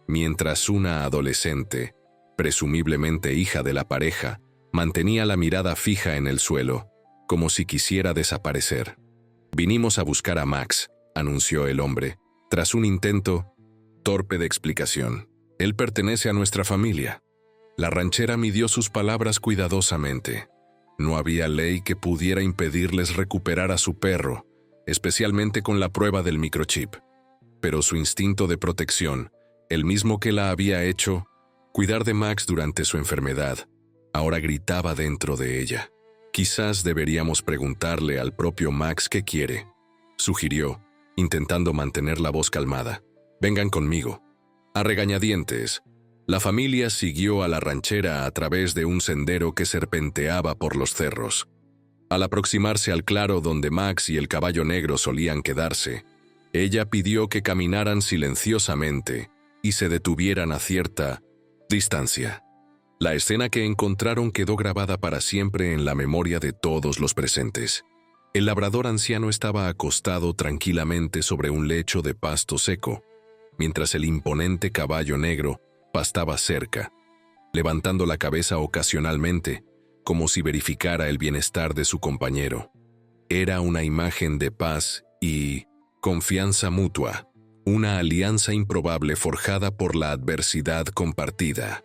mientras una adolescente, presumiblemente hija de la pareja, mantenía la mirada fija en el suelo, como si quisiera desaparecer. «Vinimos a buscar a Max», anunció el hombre, tras un intento torpe de explicación. «Él pertenece a nuestra familia». La ranchera midió sus palabras cuidadosamente. No había ley que pudiera impedirles recuperar a su perro, especialmente con la prueba del microchip. Pero su instinto de protección, el mismo que la había hecho cuidar de Max durante su enfermedad, ahora gritaba dentro de ella. Quizás deberíamos preguntarle al propio Max qué quiere, sugirió, intentando mantener la voz calmada. Vengan conmigo. A regañadientes, la familia siguió a la ranchera a través de un sendero que serpenteaba por los cerros. Al aproximarse al claro donde Max y el caballo negro solían quedarse, ella pidió que caminaran silenciosamente y se detuvieran a cierta distancia. La escena que encontraron quedó grabada para siempre en la memoria de todos los presentes. El labrador anciano estaba acostado tranquilamente sobre un lecho de pasto seco, mientras el imponente caballo negro pastaba cerca, levantando la cabeza ocasionalmente, como si verificara el bienestar de su compañero. Era una imagen de paz y confianza mutua, una alianza improbable forjada por la adversidad compartida.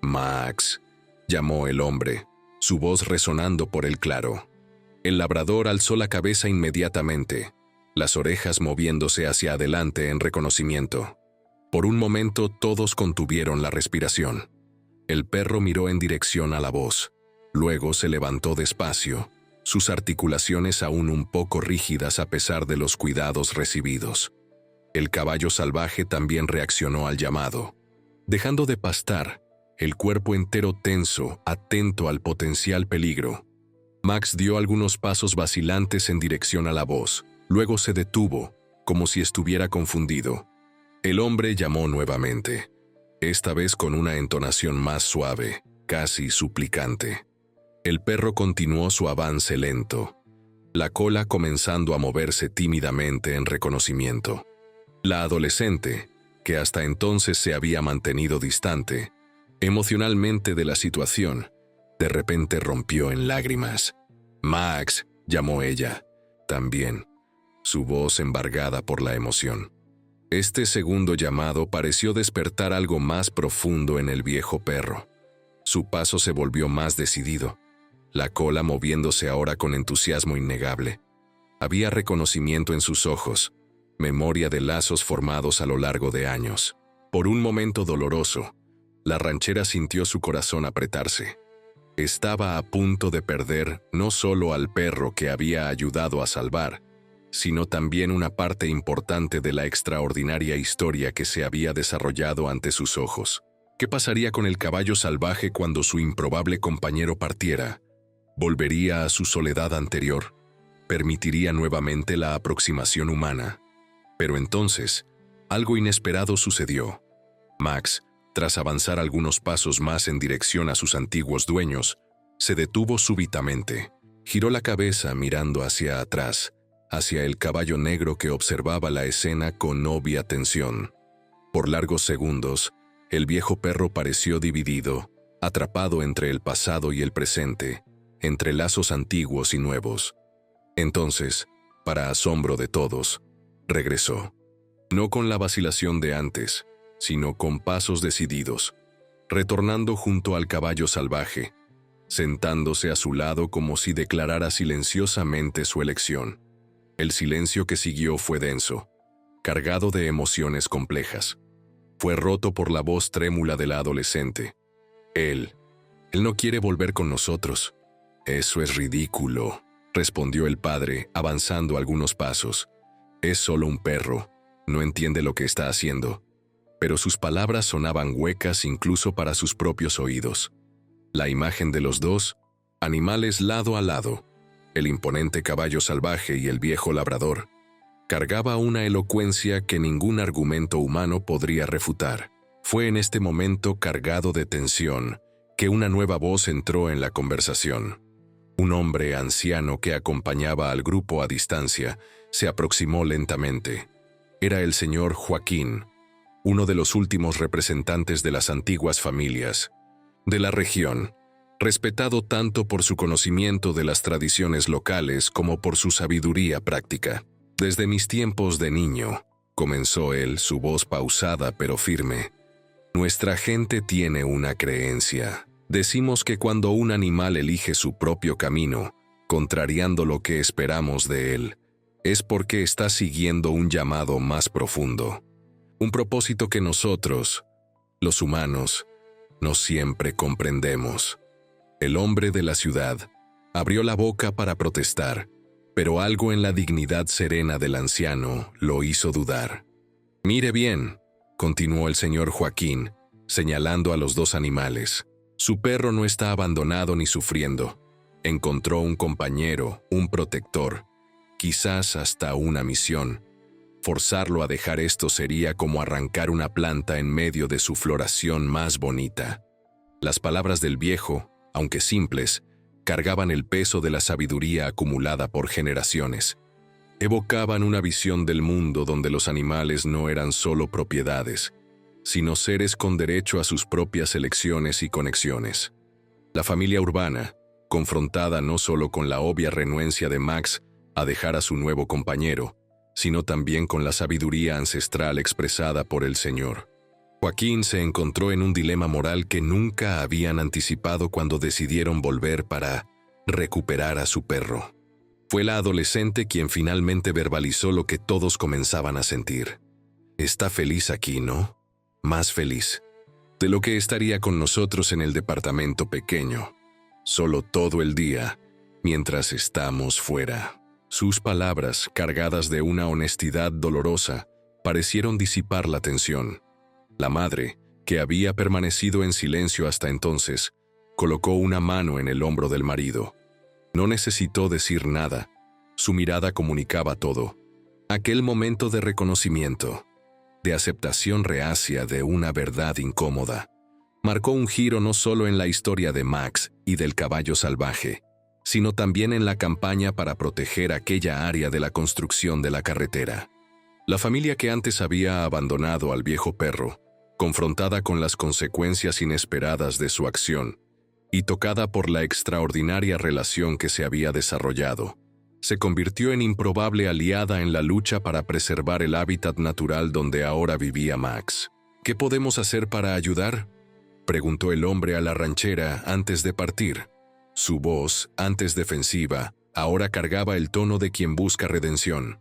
«Max», llamó el hombre, su voz resonando por el claro. El labrador alzó la cabeza inmediatamente, las orejas moviéndose hacia adelante en reconocimiento. Por un momento todos contuvieron la respiración. El perro miró en dirección a la voz. Luego se levantó despacio, sus articulaciones aún un poco rígidas a pesar de los cuidados recibidos. El caballo salvaje también reaccionó al llamado. Dejando de pastar, el cuerpo entero tenso, atento al potencial peligro. Max dio algunos pasos vacilantes en dirección a la voz. Luego se detuvo, como si estuviera confundido. El hombre llamó nuevamente, esta vez con una entonación más suave, casi suplicante. El perro continuó su avance lento, la cola comenzando a moverse tímidamente en reconocimiento. La adolescente, que hasta entonces se había mantenido distante, emocionalmente de la situación, de repente rompió en lágrimas. «Max», llamó ella, también, su voz embargada por la emoción. Este segundo llamado pareció despertar algo más profundo en el viejo perro. Su paso se volvió más decidido, la cola moviéndose ahora con entusiasmo innegable. Había reconocimiento en sus ojos, memoria de lazos formados a lo largo de años. Por un momento doloroso, la ranchera sintió su corazón apretarse. Estaba a punto de perder no solo al perro que había ayudado a salvar, sino también una parte importante de la extraordinaria historia que se había desarrollado ante sus ojos. ¿Qué pasaría con el caballo salvaje cuando su improbable compañero partiera? ¿Volvería a su soledad anterior? ¿Permitiría nuevamente la aproximación humana? Pero entonces, algo inesperado sucedió. Max, tras avanzar algunos pasos más en dirección a sus antiguos dueños, se detuvo súbitamente. Giró la cabeza mirando hacia atrás, hacia el caballo negro que observaba la escena con obvia atención. Por largos segundos, el viejo perro pareció dividido, atrapado entre el pasado y el presente, entre lazos antiguos y nuevos. Entonces, para asombro de todos, regresó. No con la vacilación de antes, sino con pasos decididos, retornando junto al caballo salvaje, sentándose a su lado como si declarara silenciosamente su elección. El silencio que siguió fue denso, cargado de emociones complejas. Fue roto por la voz trémula de la adolescente. Él no quiere volver con nosotros. Eso es ridículo, respondió el padre, avanzando algunos pasos. Es solo un perro, no entiende lo que está haciendo. Pero sus palabras sonaban huecas incluso para sus propios oídos. La imagen de los dos, animales lado a lado, el imponente caballo salvaje y el viejo labrador, cargaba una elocuencia que ningún argumento humano podría refutar. Fue en este momento cargado de tensión que una nueva voz entró en la conversación. Un hombre anciano que acompañaba al grupo a distancia se aproximó lentamente. Era el señor Joaquín, uno de los últimos representantes de las antiguas familias de la región, respetado tanto por su conocimiento de las tradiciones locales como por su sabiduría práctica. Desde mis tiempos de niño, comenzó él, su voz pausada pero firme. Nuestra gente tiene una creencia. Decimos que cuando un animal elige su propio camino, contrariando lo que esperamos de él, es porque está siguiendo un llamado más profundo. Un propósito que nosotros, los humanos, no siempre comprendemos. El hombre de la ciudad, Abrió la boca para protestar, pero algo en la dignidad serena del anciano lo hizo dudar. «Mire bien», continuó el señor Joaquín, señalando a los dos animales. «Su perro no está abandonado ni sufriendo. Encontró un compañero, un protector, quizás hasta una misión. Forzarlo a dejar esto sería como arrancar una planta en medio de su floración más bonita». Las palabras del viejo, aunque simples, cargaban el peso de la sabiduría acumulada por generaciones. Evocaban una visión del mundo donde los animales no eran solo propiedades, sino seres con derecho a sus propias elecciones y conexiones. La familia urbana, confrontada no solo con la obvia renuencia de Max a dejar a su nuevo compañero, sino también con la sabiduría ancestral expresada por el Señor. Joaquín se encontró en un dilema moral que nunca habían anticipado cuando decidieron volver para recuperar a su perro. Fue la adolescente quien finalmente verbalizó lo que todos comenzaban a sentir. «Está feliz aquí, ¿no? Más feliz de lo que estaría con nosotros en el departamento pequeño, solo todo el día, mientras estamos fuera». Sus palabras, cargadas de una honestidad dolorosa, parecieron disipar la tensión. La madre, que había permanecido en silencio hasta entonces, colocó una mano en el hombro del marido. No necesitó decir nada. Su mirada comunicaba todo. Aquel momento de reconocimiento, de aceptación reacia de una verdad incómoda, marcó un giro no solo en la historia de Max y del caballo salvaje, sino también en la campaña para proteger aquella área de la construcción de la carretera. La familia que antes había abandonado al viejo perro, confrontada con las consecuencias inesperadas de su acción y tocada por la extraordinaria relación que se había desarrollado, se convirtió en improbable aliada en la lucha para preservar el hábitat natural donde ahora vivía Max. «¿Qué podemos hacer para ayudar?», preguntó el hombre a la ranchera antes de partir. Su voz, antes defensiva, ahora cargaba el tono de quien busca redención.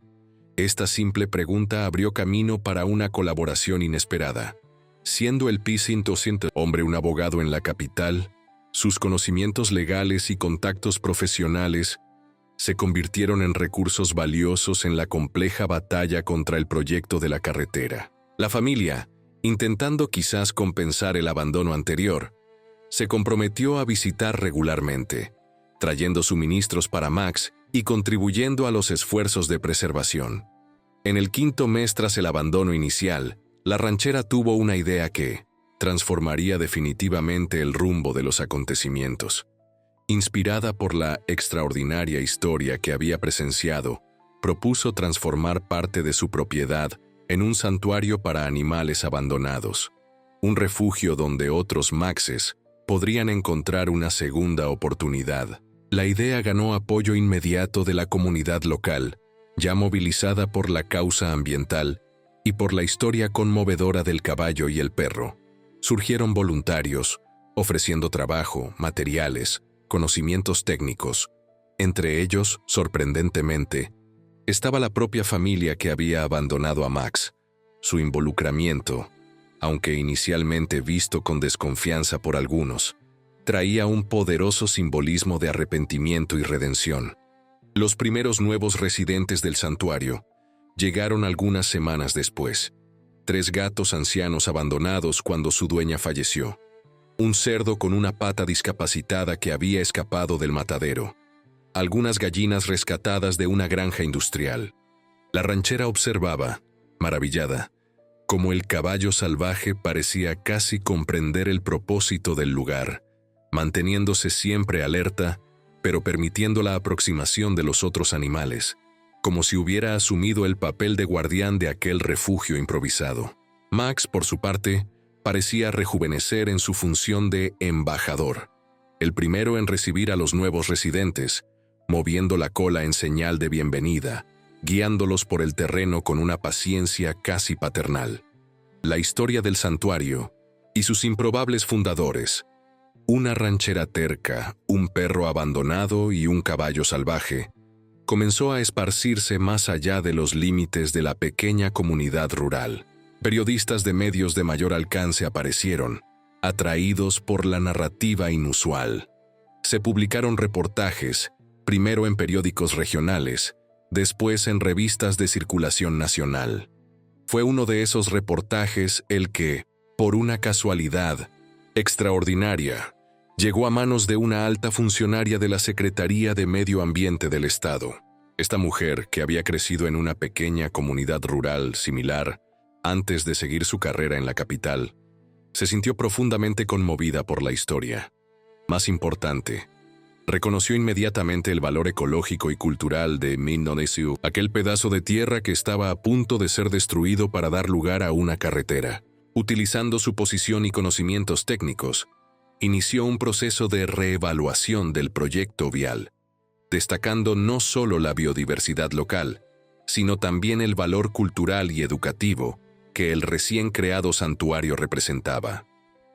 Esta simple pregunta abrió camino para una colaboración inesperada. Siendo el P100 hombre un abogado en la capital, sus conocimientos legales y contactos profesionales se convirtieron en recursos valiosos en la compleja batalla contra el proyecto de la carretera. La familia, intentando quizás compensar el abandono anterior, se comprometió a visitar regularmente, trayendo suministros para Max y contribuyendo a los esfuerzos de preservación. En el quinto mes tras el abandono inicial, la ranchera tuvo una idea que transformaría definitivamente el rumbo de los acontecimientos. Inspirada por la extraordinaria historia que había presenciado, propuso transformar parte de su propiedad en un santuario para animales abandonados, un refugio donde otros Maxes podrían encontrar una segunda oportunidad. La idea ganó apoyo inmediato de la comunidad local, ya movilizada por la causa ambiental y por la historia conmovedora del caballo y el perro. Surgieron voluntarios, ofreciendo trabajo, materiales, conocimientos técnicos. Entre ellos, sorprendentemente, estaba la propia familia que había abandonado a Max. Su involucramiento, aunque inicialmente visto con desconfianza por algunos, traía un poderoso simbolismo de arrepentimiento y redención. Los primeros nuevos residentes del santuario llegaron algunas semanas después. 3 gatos ancianos abandonados cuando su dueña falleció. Un cerdo con una pata discapacitada que había escapado del matadero. Algunas gallinas rescatadas de una granja industrial. La ranchera observaba, maravillada, cómo el caballo salvaje parecía casi comprender el propósito del lugar, manteniéndose siempre alerta, pero permitiendo la aproximación de los otros animales, como si hubiera asumido el papel de guardián de aquel refugio improvisado. Max, por su parte, parecía rejuvenecer en su función de embajador, el primero en recibir a los nuevos residentes, moviendo la cola en señal de bienvenida, guiándolos por el terreno con una paciencia casi paternal. La historia del santuario y sus improbables fundadores, una ranchera terca, un perro abandonado y un caballo salvaje, comenzó a esparcirse más allá de los límites de la pequeña comunidad rural. Periodistas de medios de mayor alcance aparecieron, atraídos por la narrativa inusual. Se publicaron reportajes, primero en periódicos regionales, después en revistas de circulación nacional. Fue uno de esos reportajes el que, por una casualidad extraordinaria, llegó a manos de una alta funcionaria de la Secretaría de Medio Ambiente del Estado. Esta mujer, que había crecido en una pequeña comunidad rural similar antes de seguir su carrera en la capital, se sintió profundamente conmovida por la historia. Más importante, reconoció inmediatamente el valor ecológico y cultural de Mindonesiu, aquel pedazo de tierra que estaba a punto de ser destruido para dar lugar a una carretera. Utilizando su posición y conocimientos técnicos, inició un proceso de reevaluación del proyecto vial, destacando no solo la biodiversidad local, sino también el valor cultural y educativo que el recién creado santuario representaba.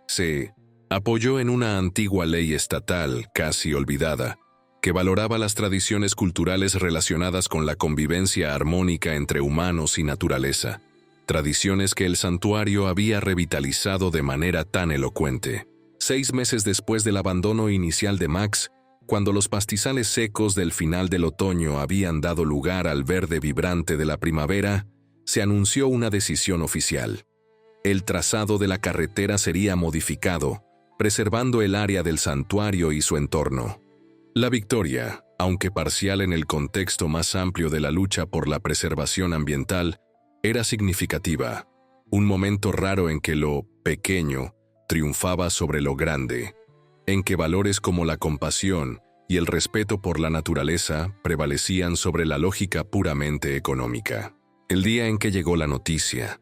Se apoyó en una antigua ley estatal, casi olvidada, que valoraba las tradiciones culturales relacionadas con la convivencia armónica entre humanos y naturaleza, tradiciones que el santuario había revitalizado de manera tan elocuente. 6 meses después del abandono inicial de Max, cuando los pastizales secos del final del otoño habían dado lugar al verde vibrante de la primavera, se anunció una decisión oficial. El trazado de la carretera sería modificado, preservando el área del santuario y su entorno. La victoria, aunque parcial en el contexto más amplio de la lucha por la preservación ambiental, era significativa, un momento raro en que lo pequeño triunfaba sobre lo grande, en que valores como la compasión y el respeto por la naturaleza prevalecían sobre la lógica puramente económica. El día en que llegó la noticia,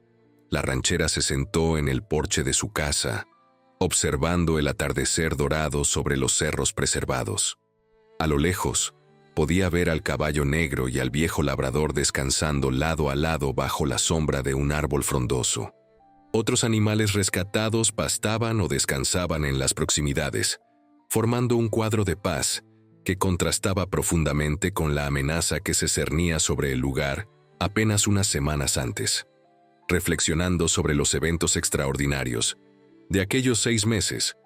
la ranchera se sentó en el porche de su casa, observando el atardecer dorado sobre los cerros preservados. A lo lejos, podía ver al caballo negro y al viejo labrador descansando lado a lado bajo la sombra de un árbol frondoso. Otros animales rescatados pastaban o descansaban en las proximidades, formando un cuadro de paz que contrastaba profundamente con la amenaza que se cernía sobre el lugar apenas unas semanas antes. Reflexionando sobre los eventos extraordinarios de aquellos 6 meses,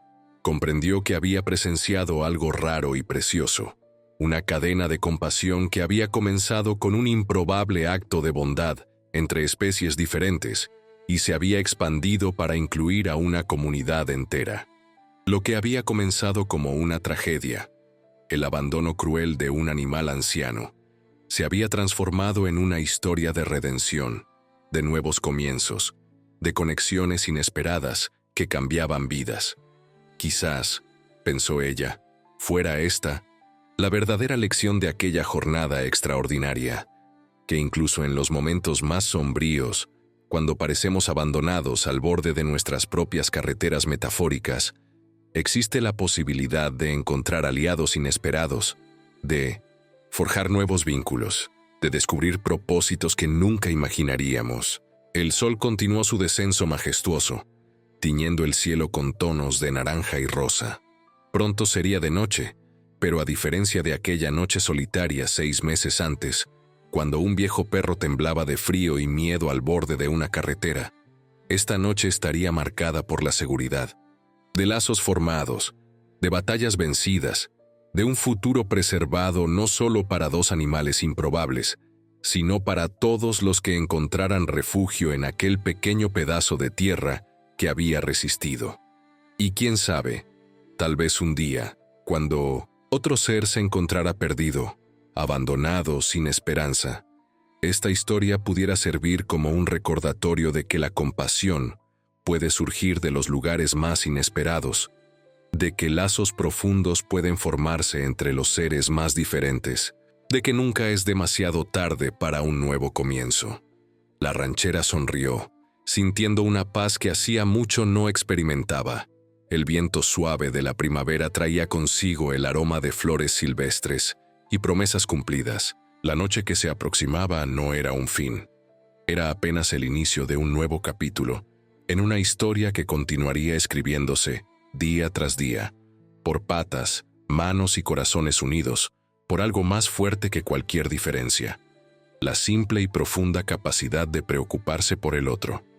comprendió que había presenciado algo raro y precioso, una cadena de compasión que había comenzado con un improbable acto de bondad entre especies diferentes y se había expandido para incluir a una comunidad entera. Lo que había comenzado como una tragedia, el abandono cruel de un animal anciano, se había transformado en una historia de redención, de nuevos comienzos, de conexiones inesperadas que cambiaban vidas. Quizás, pensó ella, fuera esta la verdadera lección de aquella jornada extraordinaria, que incluso en los momentos más sombríos, cuando parecemos abandonados al borde de nuestras propias carreteras metafóricas, existe la posibilidad de encontrar aliados inesperados, de forjar nuevos vínculos, de descubrir propósitos que nunca imaginaríamos. El sol continuó su descenso majestuoso, tiñendo el cielo con tonos de naranja y rosa. Pronto sería de noche, pero a diferencia de aquella noche solitaria 6 meses antes, cuando un viejo perro temblaba de frío y miedo al borde de una carretera, esta noche estaría marcada por la seguridad, de lazos formados, de batallas vencidas, de un futuro preservado no solo para 2 animales improbables, sino para todos los que encontraran refugio en aquel pequeño pedazo de tierra que había resistido. Y quién sabe, tal vez un día, cuando otro ser se encontrara perdido, abandonado, sin esperanza, esta historia pudiera servir como un recordatorio de que la compasión puede surgir de los lugares más inesperados, de que lazos profundos pueden formarse entre los seres más diferentes, de que nunca es demasiado tarde para un nuevo comienzo. La ranchera sonrió, sintiendo una paz que hacía mucho no experimentaba. El viento suave de la primavera traía consigo el aroma de flores silvestres y promesas cumplidas. La noche que se aproximaba no era un fin. Era apenas el inicio de un nuevo capítulo, en una historia que continuaría escribiéndose día tras día, por patas, manos y corazones unidos, por algo más fuerte que cualquier diferencia: la simple y profunda capacidad de preocuparse por el otro.